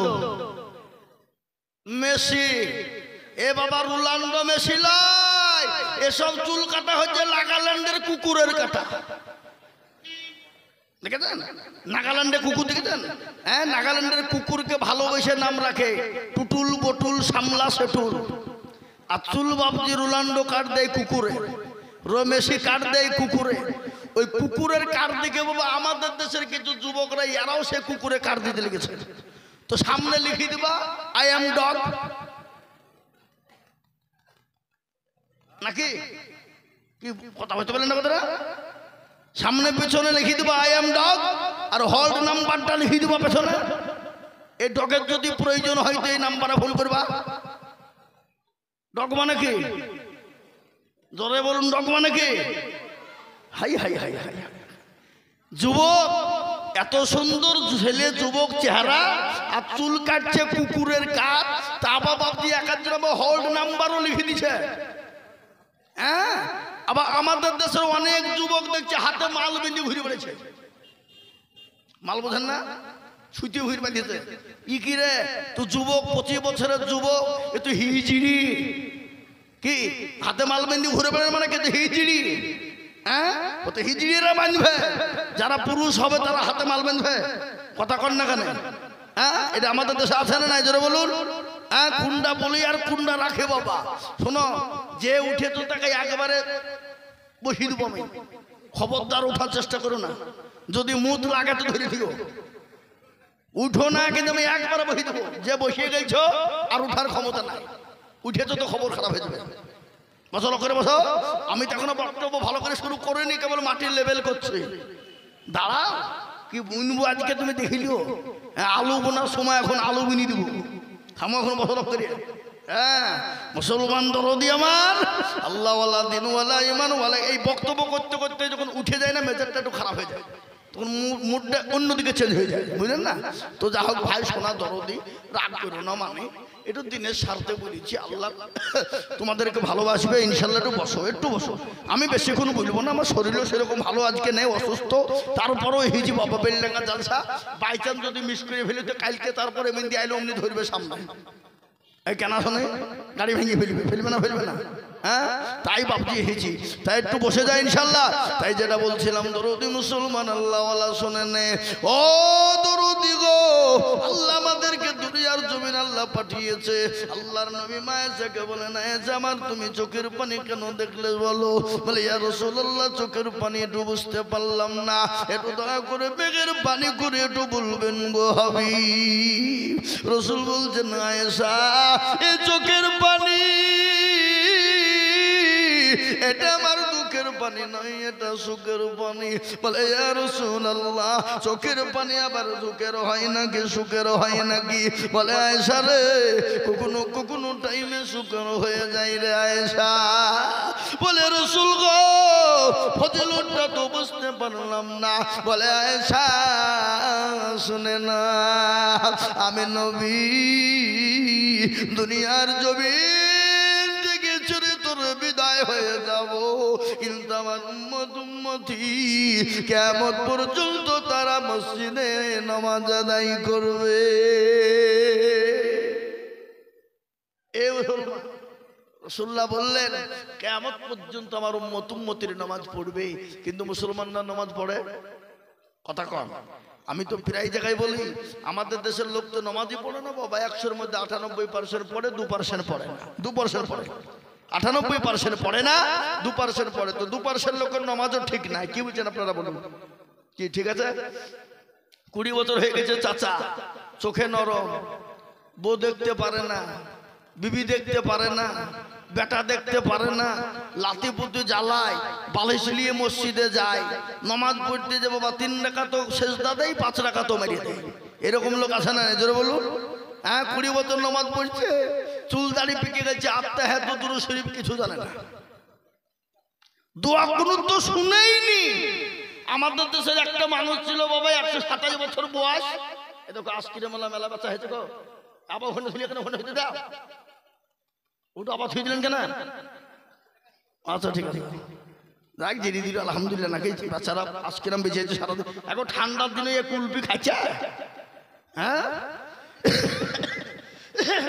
মেসি। এ বাবা, রোনাল্ডো, মেসি লাই, এসব চুল কাটা হচ্ছে নাগাল্যান্ডের কুকুরের কাটা। দেখেছেন নাগাল্যান্ডে কুকুর? দেখেছেন? হ্যাঁ, নাগাল্যান্ডের কুকুরকে ভালোবেসে নাম রাখে টুটুল, বটুল, সামলা, সেটুল। আর চুল বাবজি রোনাল্ডো কাট দেয় কুকুরে, মেসি কাট দেয় কুকুরে। ওই কুকুরের কাট দিকে বাবা আমাদের দেশের কিছু যুবকরা এরাও সে কুকুরে কাট দিতে লেগেছে। তো সামনে লিখে দিবা আই অ্যাম ডগ, নাকি কি কথা বলতে বলেন না কথাটা? সামনে পেছনে লিখে দিবা আই অ্যাম ডগ, আর হল্ড নাম্বারটা লিখে দিবা পেছনে। এই ডগের যদি প্রয়োজন হয় তো এই নাম্বারে ফোন করবা। ডগ মানে কি? জোরে বলুন, ডগ মানে কি? হাই হাই হাই হাই, যুবক, এত সুন্দর ছেলে, যুবক চেহারা, আর চুল কাটছে কুকুরের কাট। তা বাবজি একাত্তর হোল্ড নাম্বারও লিখে দিছে। হ্যাঁ, আবার আমাদের দেশের অনেক যুবক দেখছে হাতে মাল বেঁধে ঘুরে বেড়েছে। মাল বোঝেন না? ছুটি ঘুরে বেঁধেছে। ই কি রে, তুই যুবক, 25 বছরের যুবক, এ তুই হিজড়ি? কি হাতে মাল বেঁধে ঘুরে বেড়ে মানে কিন্তু হিজড়ি? হ্যাঁ, ও তো হিজড়িরা বাঁধবে, যারা পুরুষ হবে তারা হাতে মাল বাঁধবে। কথা কন না কেন? হ্যাঁ, এটা আমাদের দেশে আছে না নাই? জোরে বলুন। হ্যাঁ, কুন্ডা বলি আর কুন্ডা রাখে বাবা। শোনো, যে উঠে তো তাকে একেবারে বসিয়ে দেবো আমি। খবরদার ওঠার চেষ্টা করো না, যদি মুখ লাগে তো ধরে দিও। উঠো না, কিন্তু আমি একবারে বসিয়ে দেবো। যে বসিয়ে গেছো আর উঠার ক্ষমতা নাই, উঠেছো তো খবর খারাপ হয়ে যাবে। বসো, করে বসো। আমি তো এখনো বক্তব্য ভালো করে শুরু করিনি, কেবল মাটির লেভেল করছি। দাঁড়া, কি বুনবো আজকে তুমি দেখিলিও? হ্যাঁ, আলু বোনার সময় এখন আলু বিনি দেবো। থামো এখন, বসো করে। হ্যাঁ, মুসলমান দরদি আমার, আল্লাহওয়ালা, দিনওয়ালা, ইমানওয়ালা। এই বক্তব্য করতে করতে যখন উঠে যায় না, মেজাজটা একটু খারাপ হয়ে যায়, তখন মুডটা অন্যদিকে চেঞ্জ হয়ে যায়, বুঝলেন না? তো যা হোক ভাই, সোনা দরদি, রাগ করো না। মানে একটু দিনের স্বার্থে বলেছি, আল্লাহ তোমাদেরকে ভালোবাসবে ইনশাল্লাহ। একটু বসো। আমি বেশিক্ষণ বলবো না, আমার শরীরও সেরকম ভালো আজকে নেই, অসুস্থ। তারপরেও হিজি বাবা বেলডাঙ্গা জালসা, বাই চান্স যদি মিস করে ফেলি তো কালকে তারপরে মেহেন্দি আইলে অমনি ধরবে সামনে। এই কেন শোনে গাড়ি ভেঙে ফেলবে না। হ্যাঁ, তাই বাবজি হেছি, তাই একটু বসে যায় ইনশাল্লাহ। তাই যেটা বলছিলাম, দরদি মুসলমান আল্লাহওয়ালা শোনেন, ও দরদি গো, আল্লাহ আমাদেরকে দুনিয়ার জমিন আল্লাহ পাঠিয়েছে। আল্লাহর নবী মায়েশাকে বলে, না আমার তুমি চোখের পানি কেন দেখলে বলো? বলে ইয়া রাসূলুল্লাহ, চোখের পানি একটু বুঝতে পারলাম না, একটু দয়া করে বেগের পানি করে একটু বলবেন গো হাবিব। রাসূল বলছেন, আয়েশা, এ চোখের পানি এটা আমার দুঃখের পানি নয়, এটা সুখের পানি। বলে ইয়া রাসূলুল্লাহ, চোখের পানি আবার দুঃখের হয় নাকি সুখের হয় নাকি? বলে আয়েশা রে, কখনো টাইমে সুখের হয়ে যায় রে আয়েশা। বলে রাসূল গো, ফজিলতটা তো বুঝতে পারলাম না। বলে আয়েশা শুনে না, আমি নবী দুনিয়ার জমিন থেকে ছেড়ে তোর বিদায় হয়ে যাব, কিন্তু আমার উম্মতি কিয়ামত পর্যন্ত তারা মসজিদে নামাজ আদায় করবে। রাসূলুল্লাহ বললেন, কিয়ামত পর্যন্ত আমার উম্মতির নামাজ পড়বে। কিন্তু মুসলমানরা নামাজ পড়ে কথা কম। আমি তো প্রায় জায়গায় বলি, আমাদের দেশের লোক তো নামাজই পড়ে না বাবা। 100-এর মধ্যে 98% পড়ে, 2% পড়ে না। 2% পড়ে, 98% পড়ে না, 2% পড়ে। তো 2% লোকের নামাজও ঠিক নাই। কি বুঝছেন আপনারা বলুন? কি ঠিক আছে? 20 বছর হয়ে গেছে চাচা, চোখে নরম, বউ দেখতে পারে না, বিবি দেখতে পারে না, বেটা দেখতে পারে না, লাতি পুতি জ্বালায়, বালিশ নিয়ে মসজিদে যায়, নামাজ পড়তে যে বাবা 3 রাকাত সেজদা দেয়, 5 রাকাত মেরে দেয়। এরকম লোক আছে না? জোরে বলুন। হ্যাঁ, 20 বছর নামাজ পড়ছে, চুল দাড়ি পেকে গেছে, আত্মা দুরূদ শরীফ কিছু জানে না, দোয়া কুনুত তো শুনেইনি। আমাদের দেশের একটা মানুষ ছিল বাবা, 127 বছর বয়স। এ দেখো আজকিরে মেলা বাচ্চা হয়েছে গো। আবার ওখানে ছিল, এখানে ওখানে হইতে দাও, ওটা আবার থুই দিলেন কেন? আচ্ছা ঠিক আছে, যাক জেনে দিল আলহামদুলিল্লাহ। নাকি বাচ্চারা আজকিরাম বেঁচে আছে সারাদিন। এখন ঠান্ডার দিনে কুলপি খাইছে। হ্যাঁ,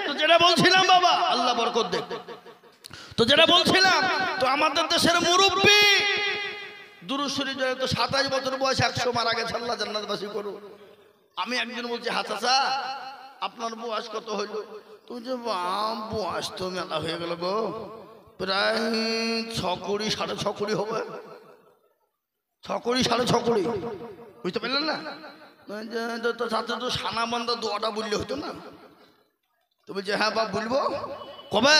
তো যেটা বলছিলাম বাবা, আল্লাহ বরকত দেখ। তো যেটা বলছিলাম, তো আমাদের দেশের মুরব্বী দুরূদ শরীফ তো 27 বছর বয়স, 100 মারা গেছে, আল্লাহ জান্নাতবাসী করুন। আমি একজন বলছি, হ্যাঁ চাচা আপনার বয়স কত হইল? তুই যে বয়স তো মেলা হয়ে গেল গো, প্রায় 6 কোটি 6.5 কোটি হবে। 6 কোটি 6.5 কোটি, বুঝতে পারলেন না? তো সাথে তো সানা বান্দা দোয়াটা বললে হতো না? তো বলছে, হ্যাঁ বাপ বলবো। কবে?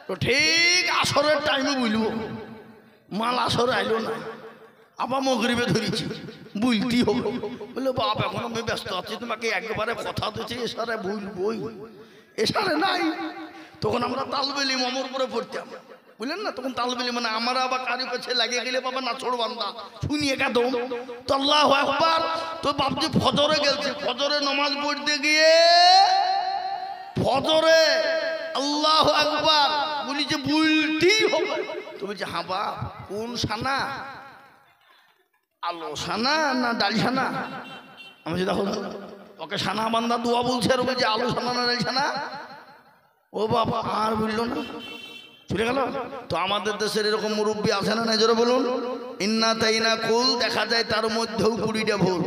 তো ঠিক আসরের টাইমে বলবো। মাল আসরে আইলো না, আবার মগরিবে ধরেছি, বুঝতেই হবে। বললো বাপ এখন আমি ব্যস্ত আছি, তোমাকে একবারে কথা দিচ্ছি, এসারে বলবই, এসারে নাই। তখন আমরা তালবেলি অমরপুরে পড়তাম, বুঝলেন না? তখন তালবেলি মানে আমরা আবার কারি পেছে লাগিয়ে গেলে বাবা না ছোড় বান্দা শুনিয়ে কাদম তো আল্লাহু আকবার। তো বাপজি ফজরে গেছে, ফজরে নামাজ পড়তে গিয়ে ফজরে আল্লাহু আকবার বলি যে বলতেই হবে। তো বলছে, হ্যাঁ বাপ কোন সানা, আলো সানা না ডালি সানা? আমি দেখো ওকে সানা বান্দা দোয়া বলছে, আর বলছে আলো সানা না ডালি সানা। ও বাবা আর বললো না, চলে গেল। তো আমাদের দেশের এরকম মুরব্বী আছে না? জোরে বলুন। ইন্না তাইনা কুল দেখা যায় তার মধ্যেও 20টা ভুল।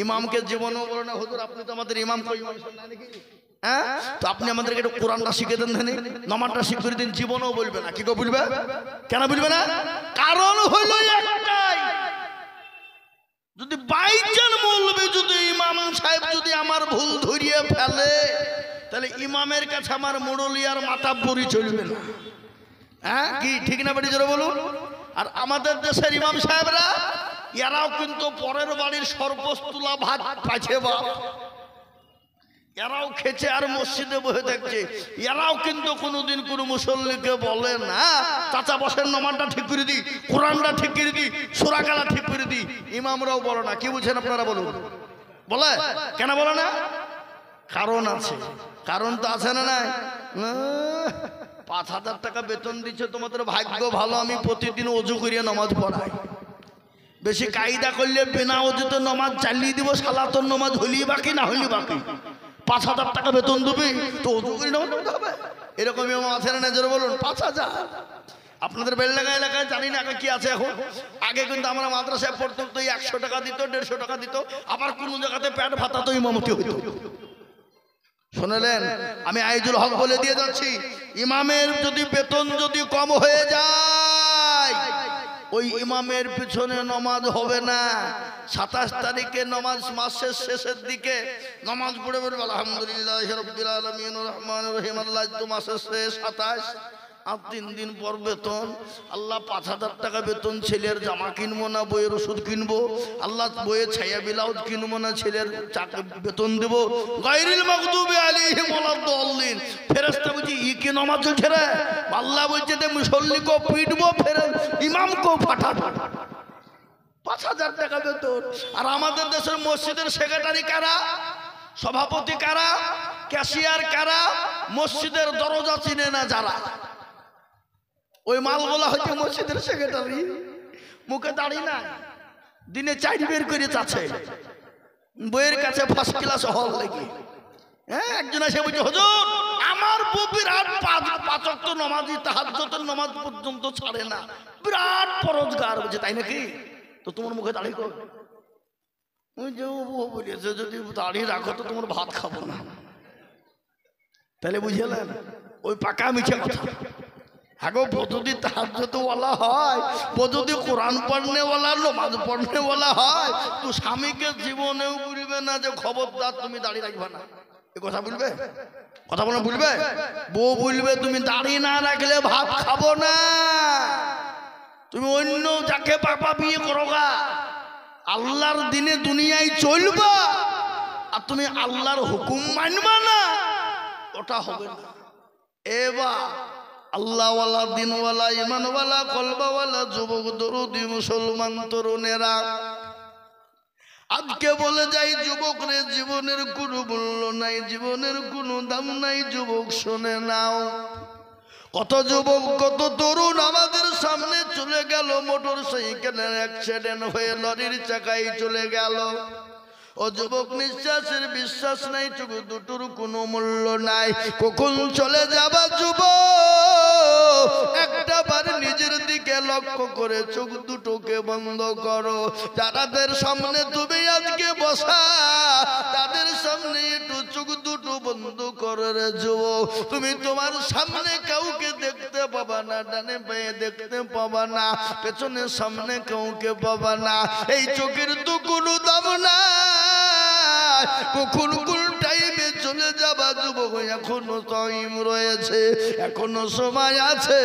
ইমামকে জীবনও বলে না, হুজুর আপনি তো আমাদের ইমাম, কই ইমাম নাকি? হ্যাঁ, তো আপনি আমাদেরকে একটু কোরআনটা শিখে দেন, নামাজটা শিখিয়ে দিন। জীবনও বলবে না। কি গো বলবে? কেন বলবে না? কারণ হইল একটাই, যদি বাইচান বলবে, যদি ইমাম সাহেব যদি আমার ভুল ধরিয়ে ফেলে, তাহলে ইমামের কাছে আমার মুরলিয়ার মাতাব্বরি চলবে না। হ্যাঁ, কি ঠিক না বেটি? জোরে বলুন। আর আমাদের দেশের ইমাম সাহেবরা এরাও কিন্তু পরের বাড়ির সর্বস্তুলা ভাত পাইছে বা এরাও খেছে আর মসজিদে বসে থাকছে। এরাও কিন্তু কোনোদিন কোনো মুসল্লিকে বলে না, চাচা বসেন নামাজটা ঠিক করে দিই, কোরআনটা ঠিক করে দিই, সূরা কালা ঠিক করে দিই। ইমামরাও বলে না। কি বুঝছেন আপনারা বলুন? বলে কেন বলে না? কারণ আছে, কারণ তো আছে না নাই? 5,000 টাকা বেতন দিচ্ছে, তোমাদের ভাগ্য ভালো আমি প্রতিদিন অজু করিয়া নামাজ পড়াই। বেশি কায়দা করলে বিনা অজুতে নামাজ চালিয়ে দিব, সালাতুন নামাজ হলি বাকি না হলি বাকি। 5,000 টাকা বেতন দিবি তো অজু করি নামাজ পড়তে হবে, এরকমই আছে না? জোরে বলুন 5,000। আপনাদের বেলডাঙ্গা এলাকায় জানি না কি আছে এখন, আগে কিন্তু আমরা মাদ্রাসায় পড়তাম তো 100 টাকা দিত, 150 টাকা দিত, আবার কোন জায়গাতে পেট ভাতা তো ইমামতি হইত। শুনলেন? আমি আইজুল হক বলে দিয়ে যাচ্ছি, ইমামের যদি বেতন যদি কম হয়ে যায়, ওই ইমামের পিছনে নামাজ হবে না। 27 তারিখে নামাজ, মাসের শেষের দিকে নামাজ পড়ে পড়বে আলহামদুলিল্লাহ রাব্বিল আলামিন রহমানির রহিম, আল্লাহ তো মাসের শেষ 27, আর 3 দিন পর বেতন। আল্লাহ 5,000 টাকা বেতন, ছেলের জামা কিনবো না বইয়ের ওষুধ কিনবো, আল্লাহ বইয়ের ছায়া ব্লাউজ কিনবো না, ছেলের বেতন দেবো। গায়রিল মাগদুবি আলাইহিম ওয়ালাদ-দাল্লিন। ফেরেশতা বলছে ই কি নামাজ চলছে রে? আল্লাহ বলছে যে মুসল্লিকে পিটবো, ইমামকে ফাটাবো। 5,000 টাকা বেতন। আর আমাদের দেশের মসজিদের সেক্রেটারি কারা, সভাপতি কারা, ক্যাশিয়ার কারা, মসজিদের দরজা চিনে না যারা, ওই মালগুলা হচ্ছে মসজিদের সেক্রেটারি। মুখে দাড়ি না, দিনে 4 বের করে চাচ্ছে, বইয়ের কাছে ফার্স্ট ক্লাস হল লেগে। হ্যাঁ, একজন এসে বলছে হুজুর আমার বউ বিরাট 5 ওয়াক্ত নামাজি, তাহাজ্জুদের নামাজ পর্যন্ত ছাড়ে না, বিরাট পরোজগার। বলছে তাই নাকি? তো তোমার মুখে দাড়ি কর। ওই যে বউ বলেছে যদি দাড়ি রাখো তো তোমার ভাত খাবো না। তাহলে বুঝলেন? ওই পাকা মিছে কথা। আগো যদি তাহাজ্জুদওয়ালা হয়, যদি কোরআন পড়নেওয়ালা, নামাজ পড়নেওয়ালা হয়, তো স্বামীকে জীবনেও বলবে না যে খবরদার তুমি দাড়ি রাখবে না। এ কথা বলবে? কথা বলে বলবে? বউ বলবে তুমি দাড়ি না রাখলে ভাত খাবো না। তুমি অন্য যাকে পাপা বিয়ে করো গা, আল্লাহর দিনে দুনিয়ায় চলবা, আর তুমি আল্লাহর হুকুম মানবা না, ওটা হবে না। এবার আল্লাহওয়ালা, দিনওয়ালা, ইমানওয়ালা, কলবাওয়ালা যুবক, দরদি মুসলমান তরুণেরা, আজকে বলে যাই যুবক রে, জীবনের কোনো মূল্য নাই, জীবনের কোনো দাম নাই। যুবক শুনে নাও, কত যুবক, কত তরুণ আমাদের সামনে চলে গেল, মোটর সাইকেলের অ্যাক্সিডেন্ট হয়ে লরির চাকায় চলে গেল। ও যুবক, নিঃশ্বাসের বিশ্বাস নাই, চোখ দুটোর কোনো মূল্য নাই। কখন চলে যাবা যুবক, একটা বার নিজের দিকে লক্ষ্য করে চোখ দুটোকে বন্ধ করো। যাদের সামনে তুমি আজকে বসা, তাদের সামনে একটু চোখ দুটো বন্ধ করে রে যুবক। তুমি তোমার সামনে কাউকে দেখতে পাবা না, ডানে বাঁয়ে দেখতে পাবা না, পেছনে সামনে কাউকে পাবা না। এই চোখের তো কোনো দাম না। কখন কোন টাইমে চলে যাবা যুবক, এখনো টাইম রয়েছে, এখনো সময় আছে।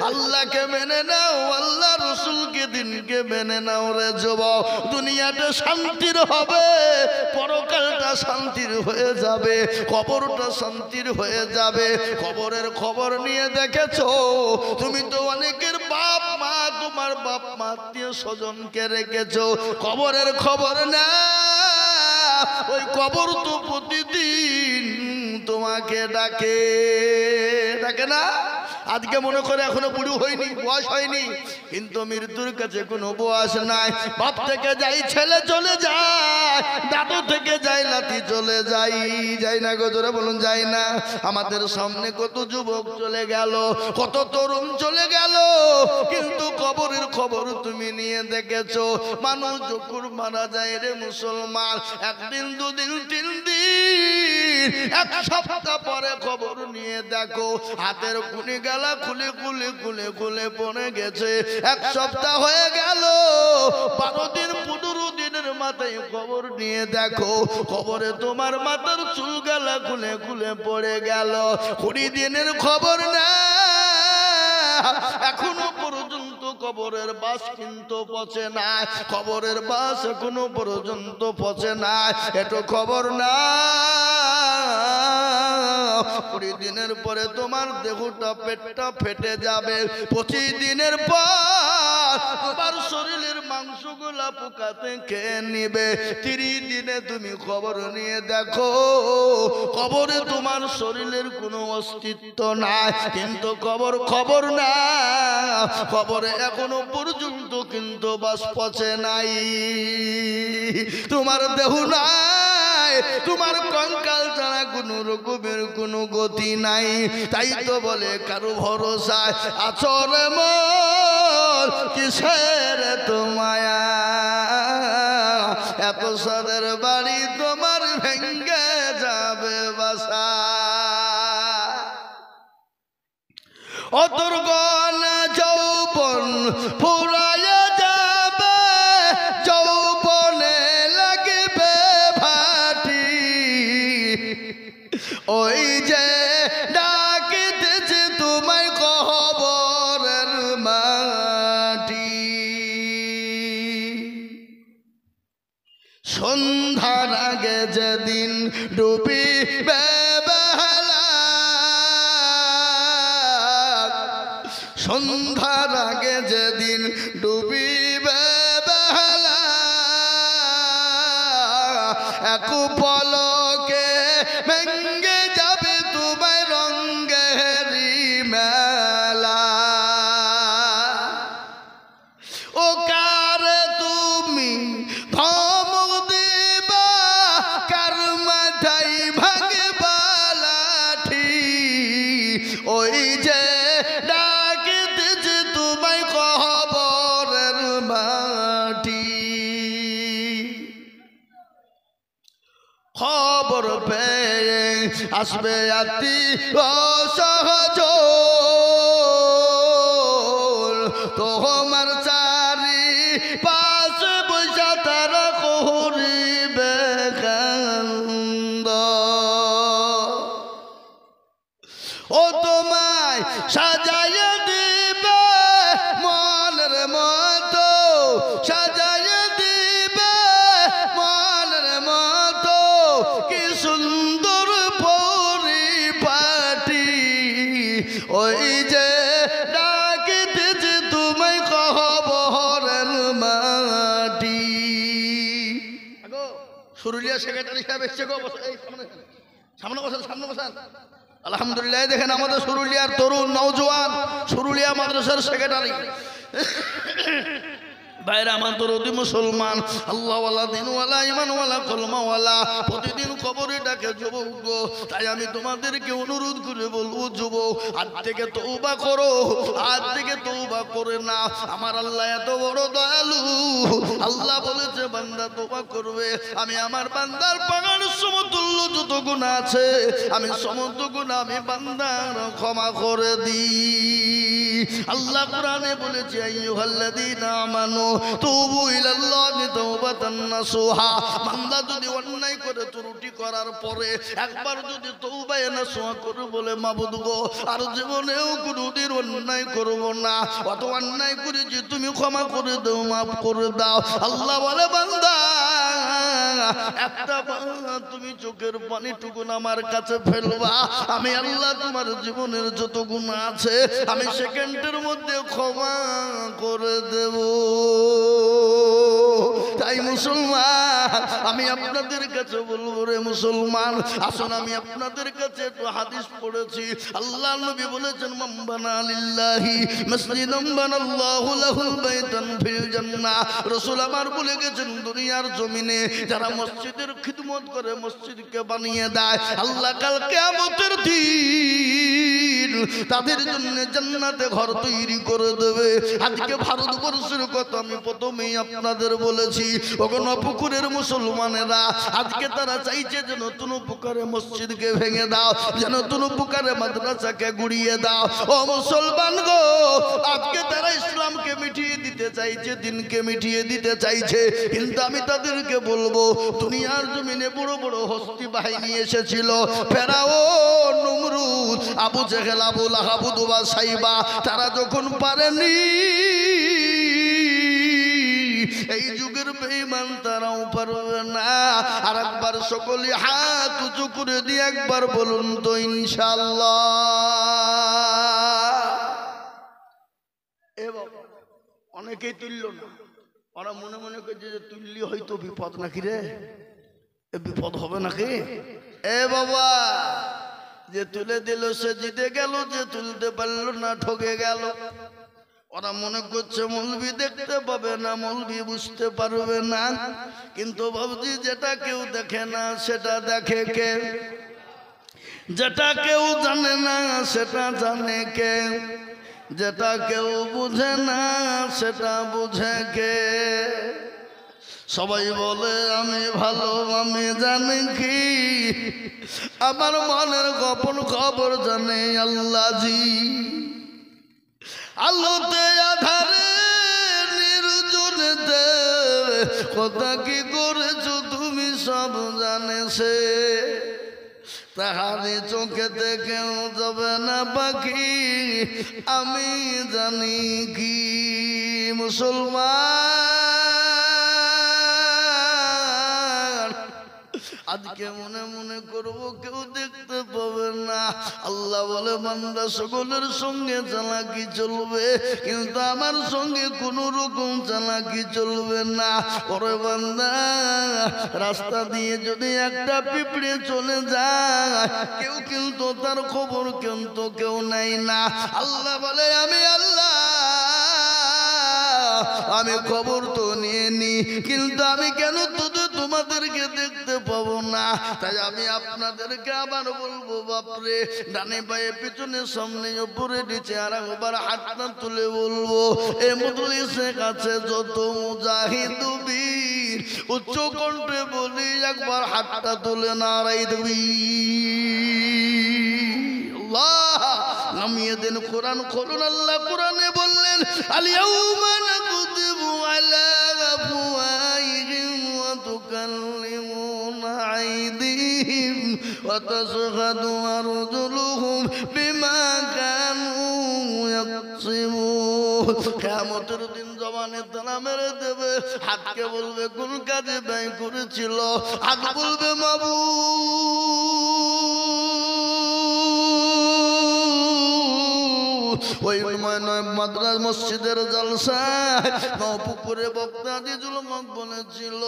আল্লাহকে মেনে নাও, আল্লাহ রসুলকে, দিনকে মেনে নাও রে যুবক। দুনিয়াটা শান্তির হবে, পরকালটা শান্তির হয়ে যাবে, কবরটা শান্তির হয়ে যাবে। কবরের খবর নিয়ে দেখেছো? তুমি তো অনেকের বাপ মা, তোমার বাপ মা, আত্মীয় স্বজনকে রেখেছো, কবরের খবর না। ওই কবর তো প্রতিদিন তোমাকে ডাকে, ডাকে না? আজকে মনে করে এখনো বুড়ো হয়নি, বয়স হয়নি, কিন্তু মৃত্যুর কাছে কোনো বয়স নাই। বাপ থেকে যাই ছেলে চলে যায়, দাদু থেকে যাই নাতি চলে যাই, যাই না গো? জোরে বলুন যাই না? আমাদের সামনে কত যুবক চলে গেল, কত তরুণ চলে গেল, কিন্তু কবরের খবর তুমি নিয়ে দেখেছো? মানুষ যখন মারা যায় রে মুসলমান, 1 দিন 2 দিন 3 দিন, 1 সপ্তাহ পরে খবর নিয়ে দেখো, হাতের কুনি গালা খুলে খুলে খুলে খুলে পড়ে গেছে। 1 সপ্তাহ হয়ে গেল, 12 দিন 15 দিনের মাথায় খবর নিয়ে দেখো, খবরে তোমার মাথার চুল গালা খুলে খুলে পড়ে গেল। 20 দিনের খবর না, এখনো পর্যন্ত কবরের বাস কিন্তু পচে না, কবরের বাস এখনো পর্যন্ত পচে না। এটো খবর না, 20 দিনের পরে তোমার দেহটা, পেটটা ফেটে যাবে। 25 দিনের পর তোমার শরীরের মাংসগুলা পোকাতে খেয়ে নিবে। 30 দিনে তুমি খবর নিয়ে দেখো, কবরে তোমার শরীরের কোনো অস্তিত্ব নাই। কিন্তু খবর না, কবরে এখনো পর্যন্ত কিন্তু বাস পচে নাই। তোমার দেহ নাই, তোমার কঙ্কাল ছাড়া কোনো রকমের কোনো গতি নাই। তাই তো বলে কারো ভরসায় আচরে মন, কিসের তো মায়া, এত সাদের বাড়ি তোমার ভেঙ্গে যাবে বাসা। অতর্গণ যৌবন ফুরাইয়া যাবে, যৌবনে লাগবে ভাটি, ওই যে ডাকিতেছে তোমায় কবরের মাটি। সন্ধ্যার আগে যেদিন ডুবিবে বেলা, সন্ধ্যার আগে যেদিন ডুবিবে বেলা, এক পলকে ভেঙ্গে যাবে তোমায় রঙ্গেরি মেলা। ও কারে তুমি ধমক দিবা, কার মাথায় ভাঙবা লাঠি, ওই যে ডাকিতেছে তোমায় কবরের মাটি। খবর পেয়ে আসবে আতি অসহজ, তোমার চারি পাশে বসা তারা করিবে কান্দ। ও তোমায় সাজাইয়া দিবে মনের মতো, সাজাইয়া দিবে মনের মতো, কি সুন্দর পরিপাটি, ওই যে ডাকিতেছে তোমায় কবরের মাটি। সুরুলিয়া সেক্রেটারি সাহেব এসছে গো, সামনে বসান, সামনে বসান। আলহামদুলিল্লাহ, দেখেন আমাদের সুরুলিয়ার তরুণ নওজোয়ান সুরুলিয়া মাদ্রাসার সেক্রেটারি। বাইরে আমার তো রদি মুসলমান, আল্লাহওয়ালা, দিনওয়ালা, ইমানওয়ালা, কলমাওয়ালা, প্রতিদিন কবরে ডাকে যুবক গো। তাই আমি তোমাদেরকে অনুরোধ করে বলবো, যুবক আজ থেকে তওবা করো, আজ থেকে তওবা করে না। আমার আল্লাহ এত বড় দয়ালু, আল্লাহ বলেছে বান্দা তওবা করবে, আমি আমার বান্দার পাহাড় সমতুল্য যত গুনাহ আছে, আমি সমস্ত গুনাহ আমি বান্দার ক্ষমা করে দিই। আল্লাহ কোরআনে বলেছে আইয়ুহাল্লাযীনা আমানু তুবু ইলাল্লাহি তাওবাতান নাসুহা। বান্দা যদি অন্যায় করে, ত্রুটি করার পরে একবার যদি তওবা নাসুহা করে বলে, মাবুদ গো আর জীবনেও কোনোদিন অন্যায় করব না, অত অন্যায় করেছি তুমি ক্ষমা করে দাও, মাফ করে দাও। আল্লাহ বলে বান্দা একটা তুমি চোখের পানিটুকু আমার কাছে ফেলবা, আমি আল্লাহ তোমার জীবনের যত গুনাহ আছে আমি সেকেন্ডের মধ্যে ক্ষমা করে দেব। তাই মুসলমান, আমি আপনাদের কাছে বলবো রে মুসলমান, আসুন আমি আপনাদের কাছে একটু হাদিস পড়েছি। আল্লাহ নবী বলেছেন, মান বানা লিল্লাহি মাসজিদান বানাল্লাহু লাহুল বাইতান ফিল জান্নাহ। রাসূল আমার বলে গেছেন, দুনিয়ার জমিনে যারা মসজিদের খিদমত করে, মসজিদকে বানিয়ে দেয়, আল্লাহ কাল কিয়ামতের দিন তাদের জন্য জান্নাতে ঘর তৈরি করে দেবে। আজকে ভারতবর্ষের কথা আমি প্রথমেই আপনাদের বলেছি, ওখানে পুকুরের মুসলমানেরা আজকে তারা চাইছে যে নতুন পুকুরে মসজিদকে ভেঙে দাও, যে নতুন পুকুরে মাদ্রাসাকে গুড়িয়ে দাও। ও মুসলমান গো, আজকে তারা ইসলামকে মিটিয়ে দিতে চাইছে, দিনকে মিটিয়ে দিতে চাইছে। কিন্তু আমি তাদেরকে বলবো, দুনিয়ার জমিনে বড় বড় হস্তি বাহিনী এসেছিল, ফেরাউন, নমরুদ, আবু জেহেল, আবু লাহাব, উতবা, সাইবা, তারা যখন পারেনি, এই যুগের বেঈমান তারাও পারবে না। আর একবার সকলে হাত উঁচু করে দিয়ে একবার বলুন তো ইনশাআল্লাহ। অনেকেই তুলল না, ওরা মনে মনে করছে যে তুললি হয়তো বিপদ নাকি রে, এ বিপদ হবে নাকি। এ বাবা, যে তুলে দিল সে জিতে গেল, যে তুলতে পারলো না ঠকে গেল। ওরা মনে করছে মৌলবি দেখতে পাবে না, মৌলবি বুঝতে পারবে না, কিন্তু ভাবছি যেটা কেউ দেখে না সেটা দেখে কে, যেটা কেউ জানে না সেটা জানে কে, যেটা কেউ বুঝে না সেটা বুঝে কে। সবাই বলে আমি ভালো, আমি জানি কি, আমার মনের গোপন খবর জানে আল্লাহজি। আলোতে আধারে নির্জনেতে কথা কি করেছো তুমি সব জানে সে, তাহারি চোখেতে কেউ যাবে না পাখি, আমি জানি কি। মুসলমান, আজকে মনে মনে করব কেউ দেখতে পাবে না। আল্লাহ বলে বান্দা সকলের সঙ্গে চালাকি চলবে, কিন্তু আমার সঙ্গে কোন রকম চালাকি চলবে না। ওরে বান্দা, রাস্তা দিয়ে যদি একটা পিঁপড়ে চলে যায়, কেউ কিন্তু তার খবর কিন্তু কেউ নেয় না। আল্লাহ বলে আমি আল্লাহ, আমি খবর তো নিয়ে নি, কিন্তু আমি কেন তোমাদেরকে দেখতে পাবো না। তাই আমি আপনাদেরকে আবার বলবো, বাপরে, ডানে পায়ে পিছনে সামনে উপরে নিচে আর একবার হাতটা তুলে বলবো, এ মজলিসের কাছে যত মুজাহিদ বীর উচ্চ কণ্ঠে বলি একবার হাতটা তুলে নারাই দেবী। নামিয়ে দেন কোরআন খুলুন। আল্লাহ কোরআনে বললেন, আল-ইয়াউমা নাকতিবু আলা আফওয়াহিহিম ওয়া তুকাল্লিমুনা আইদিহিম ওয়া তাশহাদু আরজুলুহুম বিমা কানু ইয়াকসিবুন। কিয়ামতের দিন জবানে তালা মেরে দেবে, হাতকে বলবে কোন কাজে ব্যয় করেছিল, হাত বলবে মাবুদ। ওই মাদ্রাস মসজিদের জলসায় নপুকুরে বক্তা আজিজুল হক বলেছিল,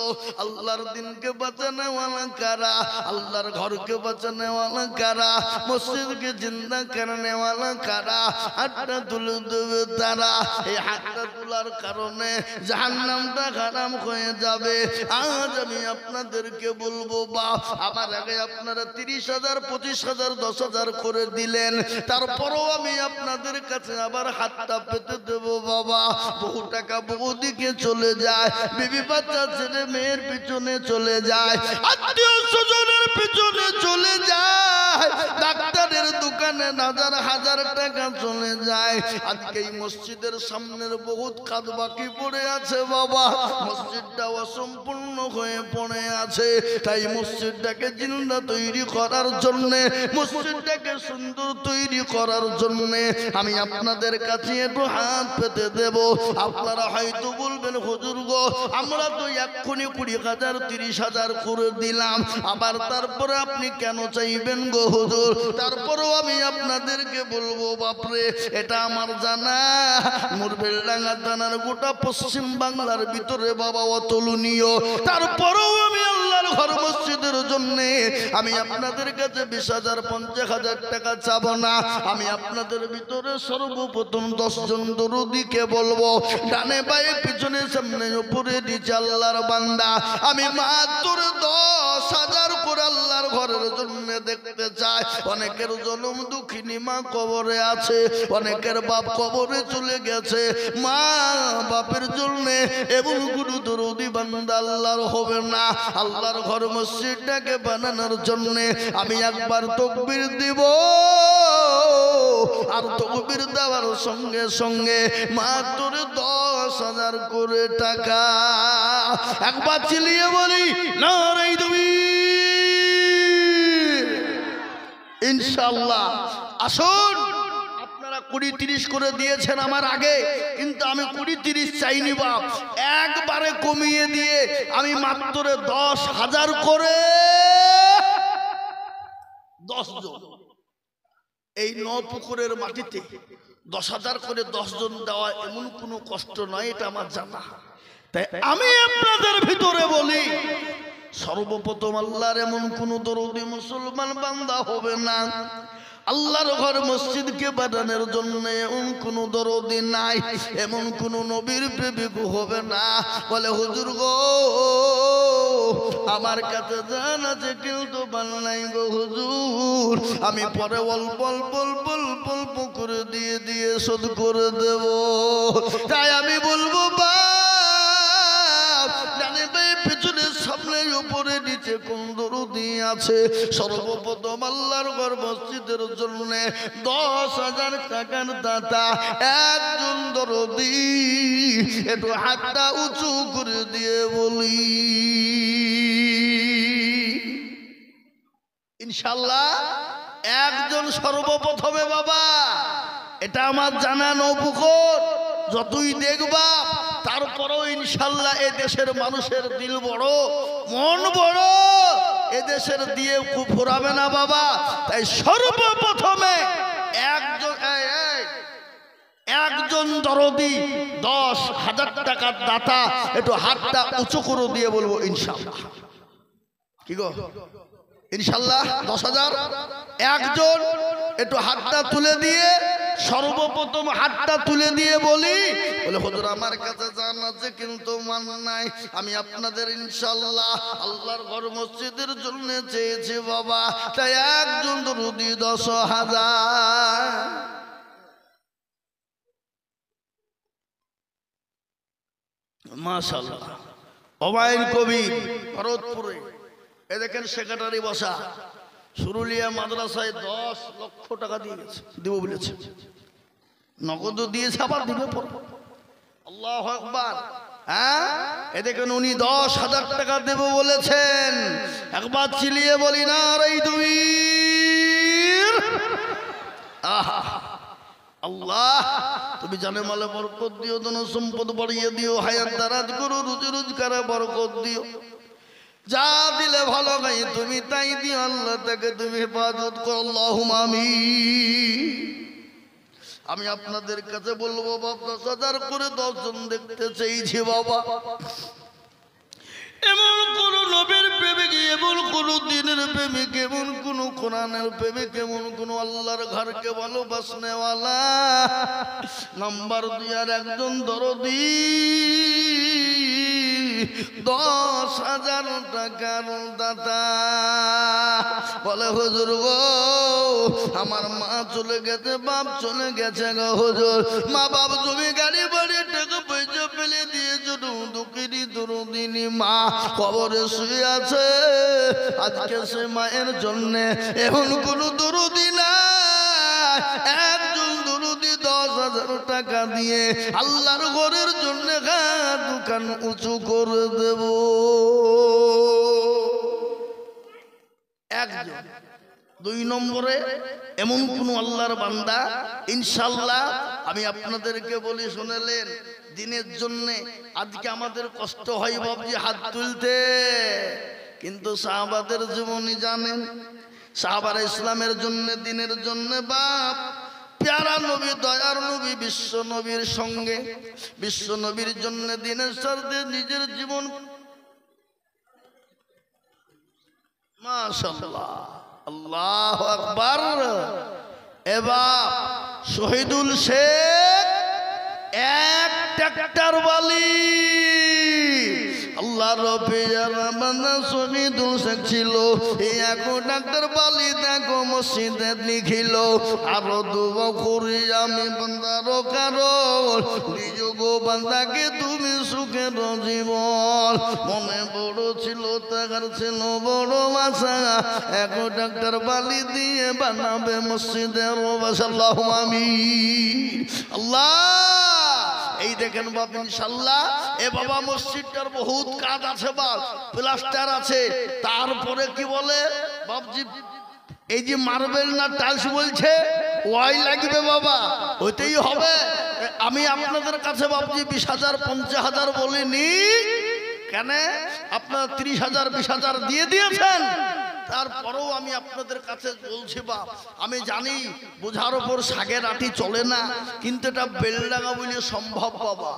আল্লাহর দিনকে বাঁচানোওয়ালা কারা, আল্লাহর ঘরকে বাঁচানোওয়ালা কারা, মসজিদকে জিন্দা করনেওয়ালা কারা, হাতটা তুলে দেবে তারা। এই হাতটা তোলার কারণে জাহান্নামটা হারাম হয়ে যাবে। আজ আমি আপনাদেরকে বলবো, বাপ, আমার আগে আপনারা 30,000 25,000 10,000 করে দিলেন, তারপরও আমি আপনাদের কাছে আবার হাতটা পেতে দেবো। বাবা, বহু টাকা বহু দিকে চলে যায়, বিবি বাচ্চা ছেলে মেয়ের পিছনে চলে যায়, আত্মীয় স্বজনের পিছনে চলে যায়, ডাক্তারের দোকানে হাজার হাজার টাকা চলে যায়। আজকে এই মসজিদের সামনের বহুত কাজ বাকি পড়ে আছে বাবা, মসজিদটা অসম্পূর্ণ হয়ে পড়ে আছে। তাই মসজিদটাকে জিন্দা তৈরি করার জন্য, মসজিদটাকে সুন্দর তৈরি করার জন্য আমি আপনাদের কাছে একটু হাত পেতে দেব। আপনারা হয়তো বলবেন, হুজুর গো, আমরা তো এক্ষুনি 20,000 30,000 করে দিলাম, আবার তারপরে আপনি কেন চাইবেন গো হুজুর? তারপরেও আমি আপনাদেরকে বলবো, বাপরে, এটা আমার জানা মুরবেলডাঙ্গা থানার গোটা পশ্চিম বাংলার ভিতরে বাবা অতুলনীয়। তারপরেও আমি আল্লাহর ঘর মসজিদের জন্য আমি আপনাদের কাছে 20,000 50,000 টাকা চাবো না। আমি আপনাদের ভিতরে সর্বপ্রথম 10 জন দরুদীকে বলবো, ডানে বায়ে পিছনে সামনে উপরে নিচে আল্লাহর বান্দা, আমি মাত্র 10,000 করে আল্লাহর ঘরের জন্য দেখতে চাই। অনেকের জনম দুঃখিনী মা কবরে আছে, অনেকের বাপ কবরে চলে গেছে, মা বাপের জন্য এমন কোনো দরুদি বান্দা আল্লাহর হবে না। আল্লাহর ঘর মসজিদটাকে বানানোর জন্য আমি একবার তাকবীর দিব, আর তাকবীর দেওয়ার সঙ্গে সঙ্গে মাত্র 10,000 করে টাকা। একবার চিল্লিয়ে বলি নারায়ে তাকবীর। ইনশাআল্লাহ আসুন, আপনারা 20-30 করে দিয়েছেন আমার আগে, কিন্তু আমি 20-30 চাইনি বাপ, একবারে কমিয়ে দিয়ে আমি মাত্র 10,000 করে 10 জন এই নপুকুরের মাটিতে 10,000 করে 10 জন দেওয়া এমন কোনো কষ্ট নয়, এটা আমার জানা। তাই আমি আপনাদের ভিতরে বলি, সর্বপ্রথম আল্লাহর এমন কোন দরদি মুসলমান বান্দা হবে না, আল্লাহর ঘর মসজিদকে বানানোর জন্য এমন কোন দরদি নাই, এমন কোন নবীর প্রেমিক হবে না বলে হুজুর গো আমার কাছে জান আছে কেউ তো বানাই গো হুজুর, আমি পরে অল্প অল্প অল্প অল্প অল্প করে দিয়ে দিয়ে শোধ করে দেব। তাই আমি বলবো পেছনের সামনে উপরে নিচে কোন দরদি আছে, সর্বপ্রথম আল্লাহর ঘর মসজিদের জন্য 10,000 টাকার দাতা একজন দরদি, একটু হাতটা উঁচু করে দিয়ে বলি ইনশাআল্লাহ একজন সর্বপ্রথমে বাবা। এটা আমার জানা নৌপুকুর, যতই দেখবা তারপরেও ইনশাল্লাহ এ দেশের মানুষের দিল বড়, মন বড়, এ দেশের দিয়ে ফুরাবে না বাবা। তাই সর্বপ্রথমে একজন দরদি 10,000 টাকার দাতা একটু হাতটা উঁচু করে দিয়ে বলবো ইনশাল্লাহ। কি গো ইনশাল্লাহ 10,000 একজন একটু হাতটা তুলে দিয়ে, সর্বপ্রথম হাতটা তুলে দিয়ে বলি বলে হুজুর আমার কাছে জান আছে কিন্তু মান নাই, আমি আপনাদের ইনশাআল্লাহ আল্লাহর ঘর মসজিদের জন্য চেয়েছি বাবা, তাই একজন দরদি 10,000। মাশাআল্লাহ। ওবাইল কবির ভরতপুরে এ দেখেন সেক্রেটারি বসা, সুরুলিয়া মাদ্রাসায় 10 লক্ষ টাকা দিয়ে গেছে, দেব বলেছে, নগদ দিয়েছে আবার দিবে পরে। আল্লাহু আকবার। হ্যাঁ এ দেখেন উনি 10,000 টাকা দেব বলেছেন, একবার চিলিয়ে বলি না রে তুমি আহা আল্লাহ তুমি জানে মালে বরকত দিও, ধন সম্পদ বাড়িয়ে দিও, হায়াত দারাজ করো, রুজি রোজগারে বরকত দিও, যা দিলে ভালো গাই তুমি তাই দিও, আল্লাহ তাকে তুমি হেফাজত করো আল্লাহুম্মা আমিন। আমি আপনাদের কাছে বলবো বাবা 10,000 করে 10 জন দেখতে চাইছি বাবা। এমন কোন নবীর প্রেমিক, এমন কোন দিনের প্রেমিক, এমন কোন কোরআনের প্রেমিক, এমন কোন আল্লাহর ঘরকে ভালোবাসনেওয়ালা নাম্বার 2 আর একজন দরদি 10,000 টাকার দাতা বলে হুজুর গো আমার মা চলে গেছে, বাপ চলে গেছে গো হুজুর, মা বাপ জমি গাড়ি বাড়ি টাকা পয়সা ফেলে দিয়েছ, দুঃখিনী দরদিনী মা কবরে শুয়ে আছে, আজকে সে মায়ের জন্য এখন কোন দরদি না, একজন দরদি 10,000 টাকা দিয়ে আল্লাহর ঘরের জন্য দোকান উঁচু করে দেব। একজন। 2 নম্বরে এমন কোন আল্লাহর বান্দা ইনশাআল্লাহ আমি আপনাদেরকে বলি শুনেলেন, দিনের জন্য আজকে আমাদের কষ্ট হয় বাবজি হাত তুলতে, কিন্তু সাহাবাদের জীবনী জানেন, সাহাবারা ইসলামের জন্য দিনের জন্য বাপ প্যারা নবী দয়ার নবী বিশ্ব নবীর সঙ্গে বিশ্ব নবীর জন্য দিনের স্বার্থে নিজের জীবন। মাশাআল্লাহ আল্লাহু আকবার। এবার শহীদুল শেখ এক ট্রাক্টর বালি আল্লাহ রবিয়ার বান্দা শহীদুল শেখ ছিল, এই এক ডাক্তার বালি দেখো মসজিদে লিখিল, আরো দুয়া করি আমি বান্দার কারণ নিজ গো বান্দাকে তুমি সুখের জীবন, মনে বড় ছিল তার ছিল বড় আশা, এক ডাক্তার বালি দিয়ে বানাবে মসজিদের আল্লাহুম্মা আমিন। আল্লাহ এই দেখেন বাপ ইনশাআল্লাহ এ বাবা মসজিদটার বহুত কাজ আছে বাপ, প্লাস্টার আছে, তারপরে কি বলে বাপজি এই যে মার্বেল না টাইলস বলছে ওয়াই লাগবে বাবা, ওইটাই হবে। আমি আপনাদের কাছে বাপজি 20,000 50,000 বলিনি, কেন আপনারা 30,000 20,000 দিয়ে দিয়েছেন, তারপরেও আমি আপনাদের কাছে বলছি বাপ, আমি জানি বোঝার ওপর শাকের আটি চলে না, কিন্তু এটা বেলডাঙ্গা বলে সম্ভব বাবা,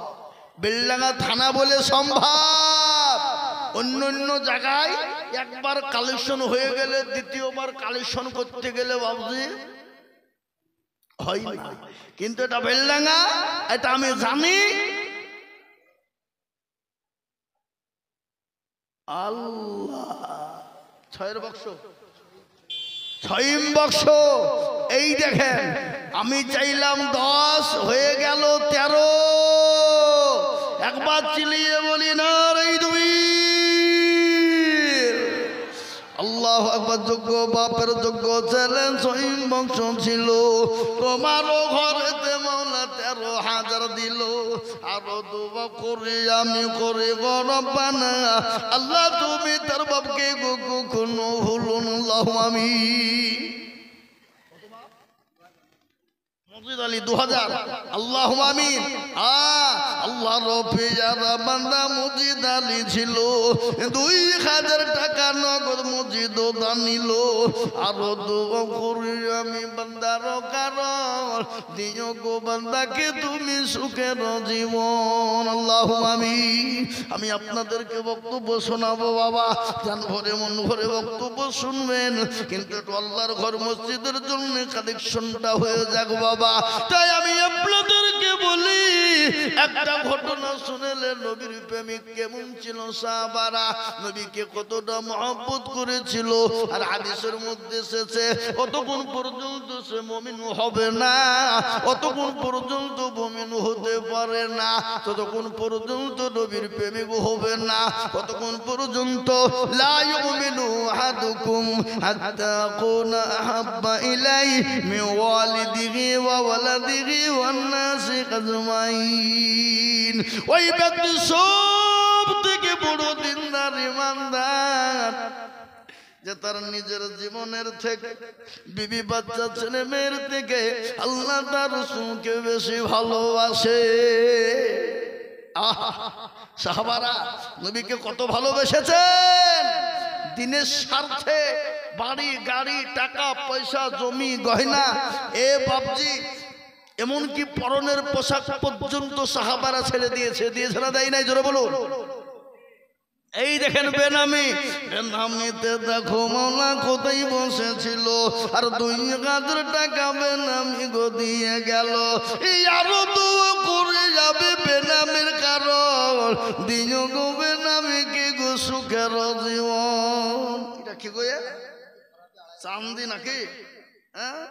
বেলডাঙ্গা থানা বলে সম্ভব। অন্য অন্য জায়গায় একবার কালেকশন হয়ে গেলে দ্বিতীয়বার কালেকশন করতে গেলে বাবুজি হয় না, কিন্তু এটা বেলডাঙ্গা, এটা আমি জানি। আল্লাহ, ছয়ের বাক্স, ছয়ম বাক্স, এই দেখেন আমি চাইলাম 10, হয়ে গেল 13। একবার চিলিয়ে বলি না রে তুমি আল্লাহ আকবার। যোগ্য বাপের যোগ্য ছেলেন ছয়ম বংশ ছিল, তোমারও ঘরেতে মাওলা 13,000 দিল। আরো দোয়া করে আমি করে গরবানা, আল্লাহ তুমি তার বাপকে কখনো ভুলুন আল্লাহ আমিন। মজিদ আলী 2000 আল্লাহ আমিন। আল্লাহ রফিয়ারা বান্দা মজিদ আলী ছিল, 2000 টাকা নগদ মজিদ দানিল। আরো দোয়া করি আমি বান্দার কারণ, দিও গো বান্দাকে তুমি সুখের জীবন আল্লাহ আমিন। আমি আপনাদেরকে বক্তব্য শোনাবো বাবা, জান ভরে মন ভরে বক্তব্য শুনবেন, কিন্তু আল্লাহর ঘর মসজিদের জন্য কালেকশনটা হয়ে যাক বাবা। তাই আমি আপনাদেরকে বলি, একটা ঘটনা শুনেলে নবীর প্রেমিক কেমন ছিল সাহাবারা, নবীকে কতটা মহব্বত করেছিল। আর হাদিসের মধ্যে এসেছে অতক্ষণ পর্যন্ত সে মুমিন হবে না, অতক্ষণ পর্যন্ত মুমিন হতে পারে না, ততক্ষণ পর্যন্ত নবীর প্রেমিক হবে না, ততক্ষণ পর্যন্ত লা ইউমিনু আহাদুকুম হাত্তা কুনা আহাব্বা ইলাইহি মিন ওয়ালিদিহি ওয়া ওয়ালাদিহি ওয়ান নাসি আজমাইন। ওই ব্যক্তি সব থেকে বড় দিনদার ইমানদার, যে তার নিজের জীবনের থেকে, বিবি বাচ্চা ছেলে মেয়ের থেকে আল্লাহ তার রাসূলকে বেশি ভালোবাসে। সাহাবারা নবীকে কত ভালোবেসেছেন, দিনের স্বার্থে বাড়ি গাড়ি টাকা পয়সা জমি গয়না, এ বাপজি এমনকি পরনের পোশাক পর্যন্ত সাহাবারা ছেড়ে দিয়েছে, দিয়েছে না দেয় নাই? জোরে বলুন। এই দেখেন বেনামি, বেনামিতে দেখো মাওলা কোথায় বসেছিল, আর 2000 টাকা বেনামি গো দিয়ে গেল। এই আরো দোয়া করে যাবে বেনামির কারণ, দিও গো বেনামিকে গো সুখের জীবন। এটা কি গো, চান্দি নাকি? হ্যাঁ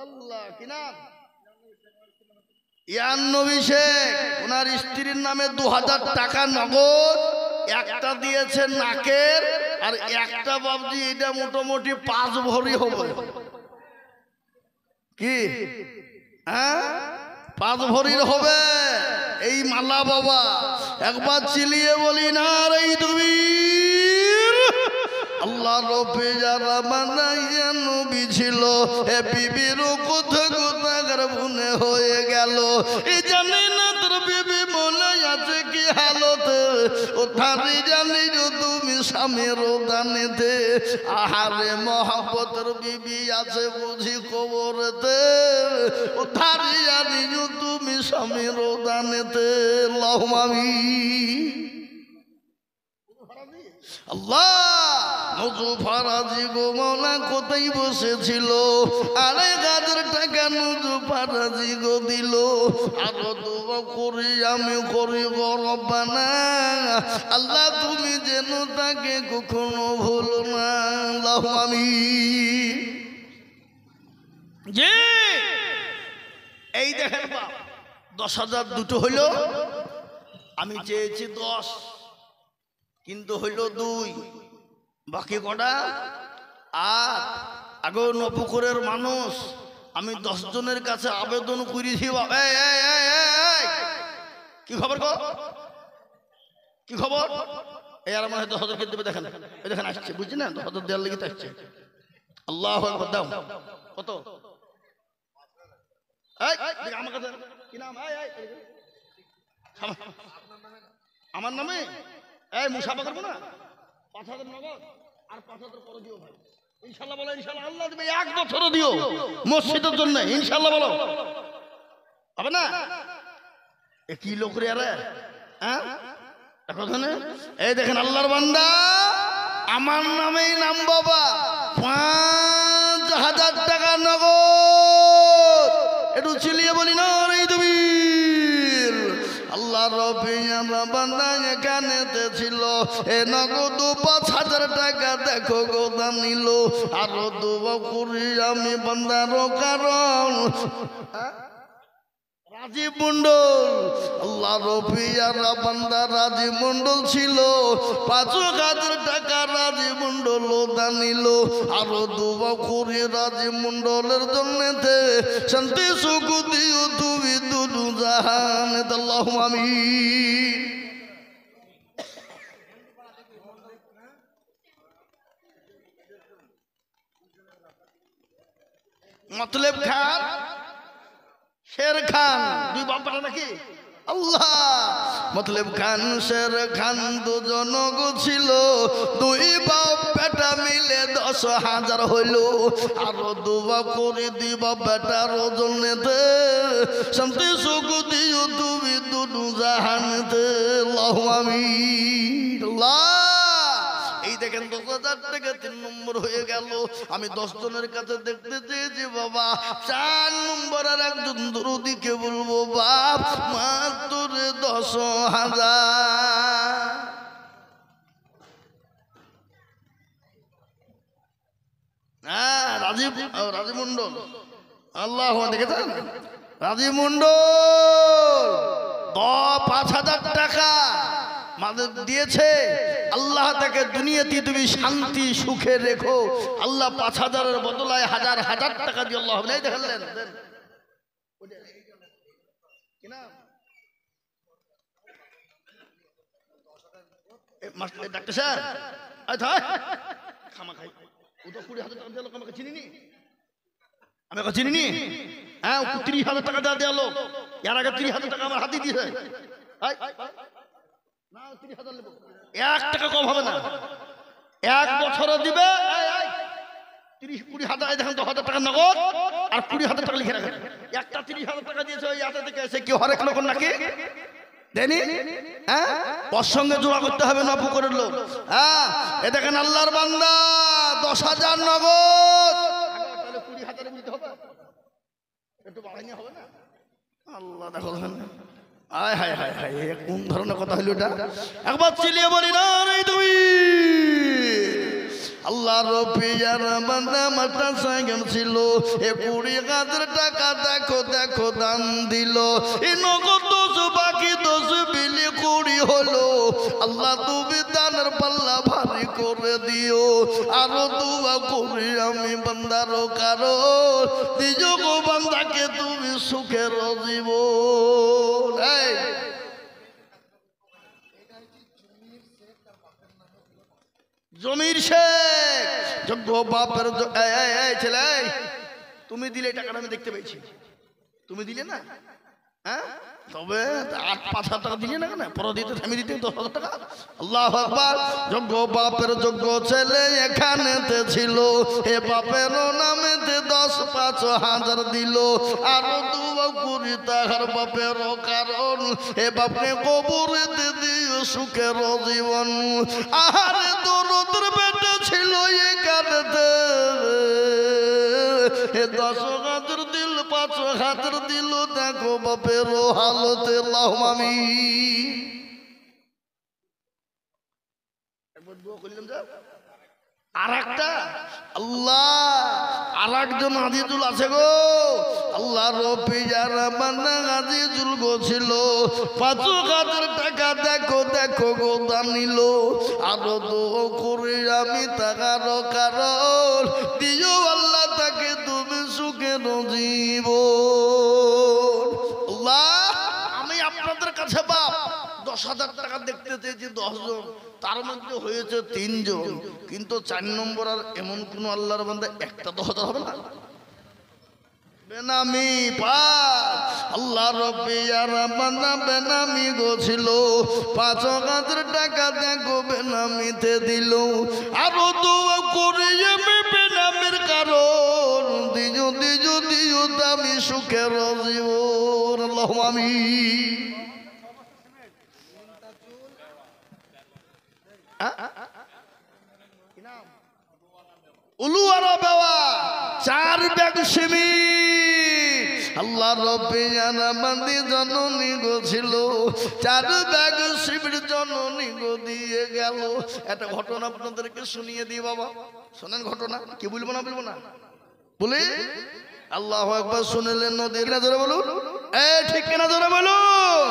আল্লাহ, কি নাম? ইয়ান নবী শেখ, ওনার স্ত্রীর নামে 2000 টাকা নগদ, একটা দিয়েছে নাকের, আর একটা বাবজি এটা মোটামুটি 5 ভরি হবে। কি? হ্যাঁ 5 ভরির হবে এই মালা বাবা। একবার চিলিয়ে বলি না রে তুমি আল্লাহ রবে যারা বানাইয়া নবী ছিল, এ বিবির কোথা কোথাকার মনে হয়ে গেল। এই জানে না তোর বিবি মনে আছে কি হালতে, ও থারি জানি তুমি স্বামীর দানেতে। আহারে মহাব্বতের বিবি আছে বুঝি কবরেতে, ও থারি জানি তুমি স্বামীর দানেতে। আল্লাহুম্মা আমিন। আল্লাহ নজু ফারাজি গো মাওলা কোথায় বসেছিল, 2500 টাকা নজু ফারাজি গো দিল। আরো দোয়া করি আমি করি গো রব্বানা, আল্লাহ তুমি যেন তাকে কখনো ভুলো না। আল্লাহুম্মা আমিন। জি এই দেখেন বাপ, 10,000 দুটো হইল, আমি চেয়েছি 10, কিন্তু হইল 2, বাকি কটা? আর আগে নপুকুরের মানুষ, আমি 10 জনের কাছে আবেদন করেছি। কি খবর গো, কি খবর? এই আর আমার 10,000 কে দেবে, দেখেন এই দেখেন আসছে, বুঝছি না 10,000 দেওয়ার লেগে আসছে। আল্লাহু আকবার। দাও কত? আমার কাছে কি নাম? আমার নামে এই মুসাফা করবো না, 5,000 নগদ। আর 5,000 পরে দিও ভাই, ইনশাআল্লাহ বলো, ইনশাআল্লাহ আল্লাহ দেবে। 1 বছরও দিও মসজিদের জন্য, ইনশাআল্লাহ বলো, হবে না? এ কি লোক রে আরে, হ্যাঁ এখন এই দেখেন আল্লাহর বান্দা, আমার নামেই নাম বাবা, 5,000 টাকা নগদ, একটু চিলিয়ে বলি না রে তুমি। আল্লাহ রবিয়ানা বান্দা এখানেতে ছিল, এ নগদ 5,000 টাকা দেখো গোদা নিল, আরো দুবা করি আমি বান্দার কারণ রাজীব মন্ডল। আল্লাহ রবিয়ানা বান্দা রাজীব মন্ডল ছিল, 5,000 টাকা রাজীব মন্ডল দানিল, আরো দুবা করি রাজীব মন্ডলের জন্যতে শান্তি সুখ দিও তুমি দুদু জাহান, আল্লাহুম্মা আমিন। মতলব খান শের খান, দুই বাপ নাকি? আল্লাহ, মতলব খান শের খান দুজন ছিল, দুই বাপ বেটা মিলে 10,000 হইল, আরো দুবা করে দিবা বেটার জন্যতে শান্তি সুখ দিও তুমি দুদু জাহানেতে, আল্লাহুম্মা আমিন। আল্লাহ, এই দেখেন 10,000 টাকা 3 নম্বর হয়ে গেল। আমি 10 জনের কাছে দেখতে চেয়েছি বাবা, 4 নম্বরের একজন দরদিকে বলবো বাপ মাত্র 10,000। হ্যাঁ, রাজীব মন্ডল, আল্লাহ দেখেছেন, রাজীব মন্ডল 5,000 টাকা মাদের দিয়েছে। আল্লাহ তাকে দুনিয়াতে তুমি শান্তি সুখে রেখো। আল্লাহ 5,000-এর বদলায় হাজার হাজার টাকা দিয়ে আল্লাহ নেই দেখলেন। ডাক্তার স্যার খামা খাই, ও তো 20,000 টাকা দিয়ে আমাকে চিনিনি, আমি ওকে চিনিনি। হ্যাঁ, 30,000 টাকা দেওয়া দেওয়ালো, এর আগে 30,000 টাকা আমার হাতে দিয়েছে। না 30,000 নেব, 1 টাকা কম হবে না, 1 বছরও দিবে। 30-20,000 দেখেন, 10,000 টাকা নগদ আর 20,000 টাকা লিখে রাখেন। একটা 30,000 টাকা দিয়েছে, ওই হাতে থেকে এসে কি হরেক লোক নাকি দেনি? হ্যাঁ, ওর সঙ্গে জোড়া করতে হবে না পুকুরের লোক। হ্যাঁ, এ দেখেন আল্লাহর বান্দা 10,000 নগদ, 20,000 নিতে হবে, একটু বাড়াইনি হবে না? আল্লাহ দেখো, আয় হায় হায় হায়, কোন ধরনের কথা হইল এটা? একবার চিলিয়ে বলি না রে তুমি। আল্লাহ রবিয়ার বান্দা মাতা সাইকেল ছিল, 20,000 টাকা দেখো দেখো দান দিল, এই নগদ 10 বাকি 10 বিলি 20 হলো। আল্লাহ তুমি দানের পাল্লা ভারী করে দিও, আরো দুয়া করি আমি বান্দার কারণ দিও গো বান্দাকে তুমি সুখের জীবন। জমির শেখ যোগ্য বাপের ছেলে, তুমি দিলে টাকাটা আমি দেখতে পেয়েছি, তুমি দিলে না? হ্যাঁ, তবে 8-5,000 টাকা দিলে না কেন? পরে দিতে থামি দিতে 10,000 টাকা। আল্লাহু আকবার। যোগ্য বাপের যোগ্য ছেলে এখানেতে ছিল, হে বাপের নামেতে 10-5,000 দিল, আরো দুয়া করি তাহার বাপের কারণ হে বাপকে কবরেতে দিও সুখের জীবন। আহারে দরদের বেটা ছিল এখানেতে, হে 10,000 দিল 5,000 দিল, দেখো বাপের হালতে। আল্লাহুম্মা আমিন। একবার দোয়া করলাম যা। আর একটা আল্লাহ, আর একজন আজিজুল আছে গো, আল্লাহ রবিয়ার বান্দা আজিজুল গো ছিল, 5,000 টাকা দেখো দেখো গো দানিল, আরো দোয়া করি আমি তাকার কারণ দিও আল্লাহ তাকে তুমি সুখের জীবন। আল্লাহ, আমি আপনাদের কাছে বাপ 10,000 টাকা দেখতে চেয়েছি 10 জন, তার মধ্যে হয়েছে 3 জন, কিন্তু 4 নম্বর আর এমন কোন আল্লাহর বান্দা একটা 10,000 হবে না? বেনামি পার আল্লাহ রব্বি আর বান্দা বেনামি গোছিল 5,000 টাকা দেখো বেনামিতে দিল আরো দোয়া করি আমি বেনামির কারণ দিও দিও দিও দামি সুখের জীবন আল্লাহুম্মা আমিন। উলুয়ারা বাবা 4 ব্যাগ সিমেন্ট আল্লাহ রব্বি জানামান্দি জননী গো ছিল 4 ব্যাগ সিমেন্ট জননী গো দিয়ে গেল। একটা ঘটনা আপনাদেরকে শুনিয়ে দিই বাবা, শোনেন ঘটনা। কি বলবো না বলবো না বলে আল্লাহু আকবার শুনলেন নদীর কিনা জোরে বলুন, ঠিক কিনা জোরে বলুন।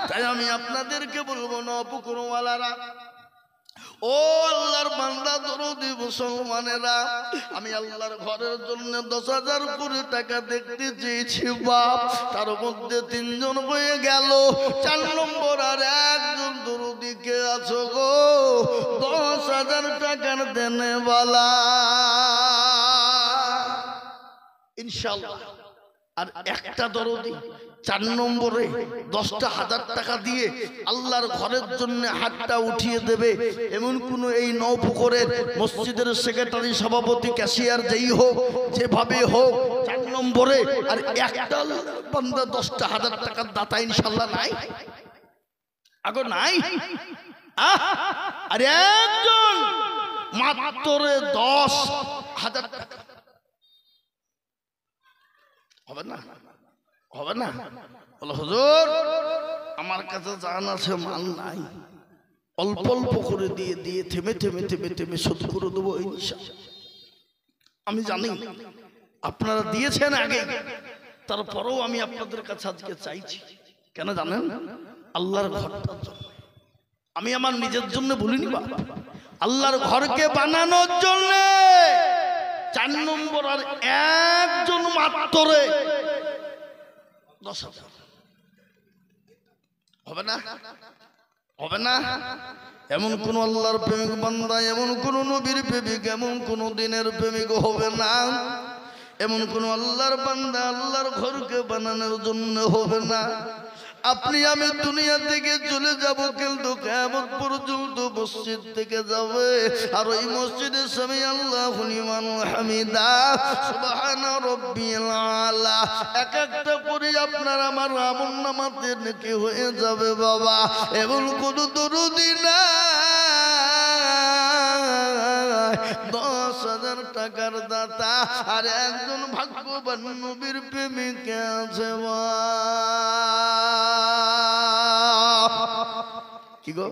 তাই আমি আপনাদেরকে বলবো না পুকুরওয়ালারা, ও আল্লাহর বান্দা দরদি মুসলমানেরা, আমি আল্লাহর ঘরের জন্য 10,000 করে টাকা দেখতে চেয়েছি বাপ, তার মধ্যে 3 জন হয়ে গেল, 4 নম্বর আর একজন দরদি কে আছো গো 10,000 টাকার দেনেওয়ালা ইনশাআল্লাহ। আর একটা দরদি 4 নম্বরে 10,000 টাকা দিয়ে আল্লাহর ঘরের জন্য হাতটা উঠিয়ে দেবে এমন কোন এই নৌপুকুরের মসজিদের সেক্রেটারি সভাপতি ক্যাশিয়ার যেই হোক যেভাবে হোক 4 নম্বরে আর একটা বান্দা 10,000 টাকার দাতা ইনশাআল্লাহ নাই? আগো নাই? আর একজন মাত্র 10,000 টাকা হবে না? হবে না? বলো হুজুর আমার কাছে জান আছে মাল নাই, অল্প অল্প করে দিয়ে দিয়ে থেমে থেমে থেমে থেমে শোধ করে দেবো ইনশাআল্লাহ। আমি জানি আপনারা দিয়েছেন আগে, তারপরেও আমি আপনাদের কাছে আজকে চাইছি কেন জানেন? আল্লাহর ঘরটার জন্য। আমি আমার নিজের জন্য বলিনি বা আল্লাহর ঘরকে বানানোর জন্য 4 নম্বর আর একজন মাত্র 10,000 হবে না? হবে না? এমন কোন আল্লাহর প্রেমিক বান্দা, এমন কোন নবীর প্রেমিক, এমন কোন দিনের প্রেমিক হবে না, এমন কোন আল্লাহর বান্দা আল্লাহর ঘরকে বানানোর জন্য হবে না। আপনি আমি দুনিয়া থেকে চলে যাব, কিন্তু কিয়ামত পর্যন্ত মসজিদ থেকে যাবে আর ওই মসজিদের সামনে আল্লাহু লিমান হামিদা সুবহানা রাব্বিল আলা এক একটা করে আপনার আমার আমলনামাতে নেকি হয়ে যাবে বাবা। এমন কোন দরুদি না 10,000 টাকার দাতা আর একজন ভাগ্যবান নবীর প্রেমিক আছে কি গো?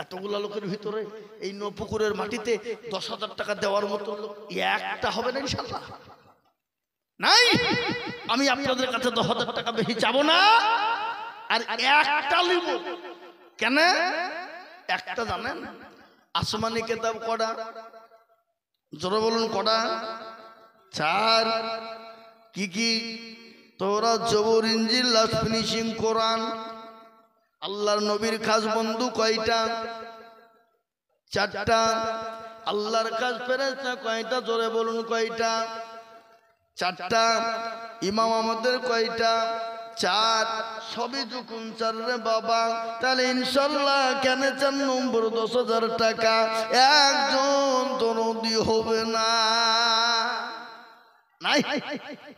এতগুলা লোকের ভিতরে এই নপুকুরের মাটিতে 10,000 টাকা দেওয়ার মতো লোক একটা হবে না ইনশাআল্লাহ? নাই। আমি আপনাদের কাছে 10,000 টাকা বেশি চাবো না, আর একটা লিব। কেন? একটা জানেন আসমানি কিতাব কটা? জোরে বলুন কটা? 4। কি কি? তওরাত, জবুর, ইনজিল, লাস্ট ফিনিশিং কোরআন। আল্লাহর নবীর খাস বন্ধু কয়টা? 4টা। আল্লাহর খাস ফেরেশতা কয়টা? জোরে বলুন কয়টা? 4টা। ইমাম আমাদের কয়টা? 4। সবই যখন 4 রে বাবা, তাহলে ইনশাআল্লাহ কেন 4 নম্বর 10,000 টাকা একজন দরদি হবে না? নাই।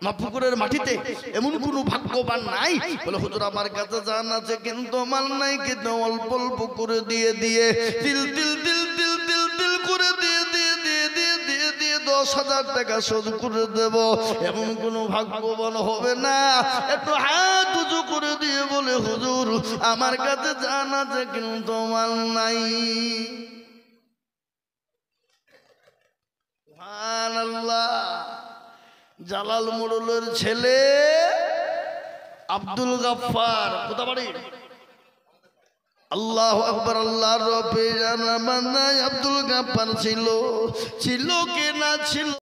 নপুকুরের মাটিতে এমন কোন ভাগ্যবান নাই বলে হুজুর আমার কাছে জান আছে কিন্তু মাল নাই, কিন্তু অল্প অল্প করে দিয়ে দিয়ে তিল তিল তিল তিল তিল তিল করে দিয়ে দিয়ে দিয়ে দিয়ে দিয়ে দিয়ে 10,000 টাকা শোধ করে দেব, এমন কোন ভাগ্যবান হবে না। একটু হাত উঁচু করে দিয়ে বলে হুজুর আমার কাছে জান আছে কিন্তু মাল নাই। সুবহানাল্লাহ। জালাল মোড়লের ছেলে আব্দুল গাফফার, কোথা বাড়ি? আল্লাহু আকবার। আল্লাহর রবে জানা বান্দা আব্দুল গাফফার ছিল কি না ছিল?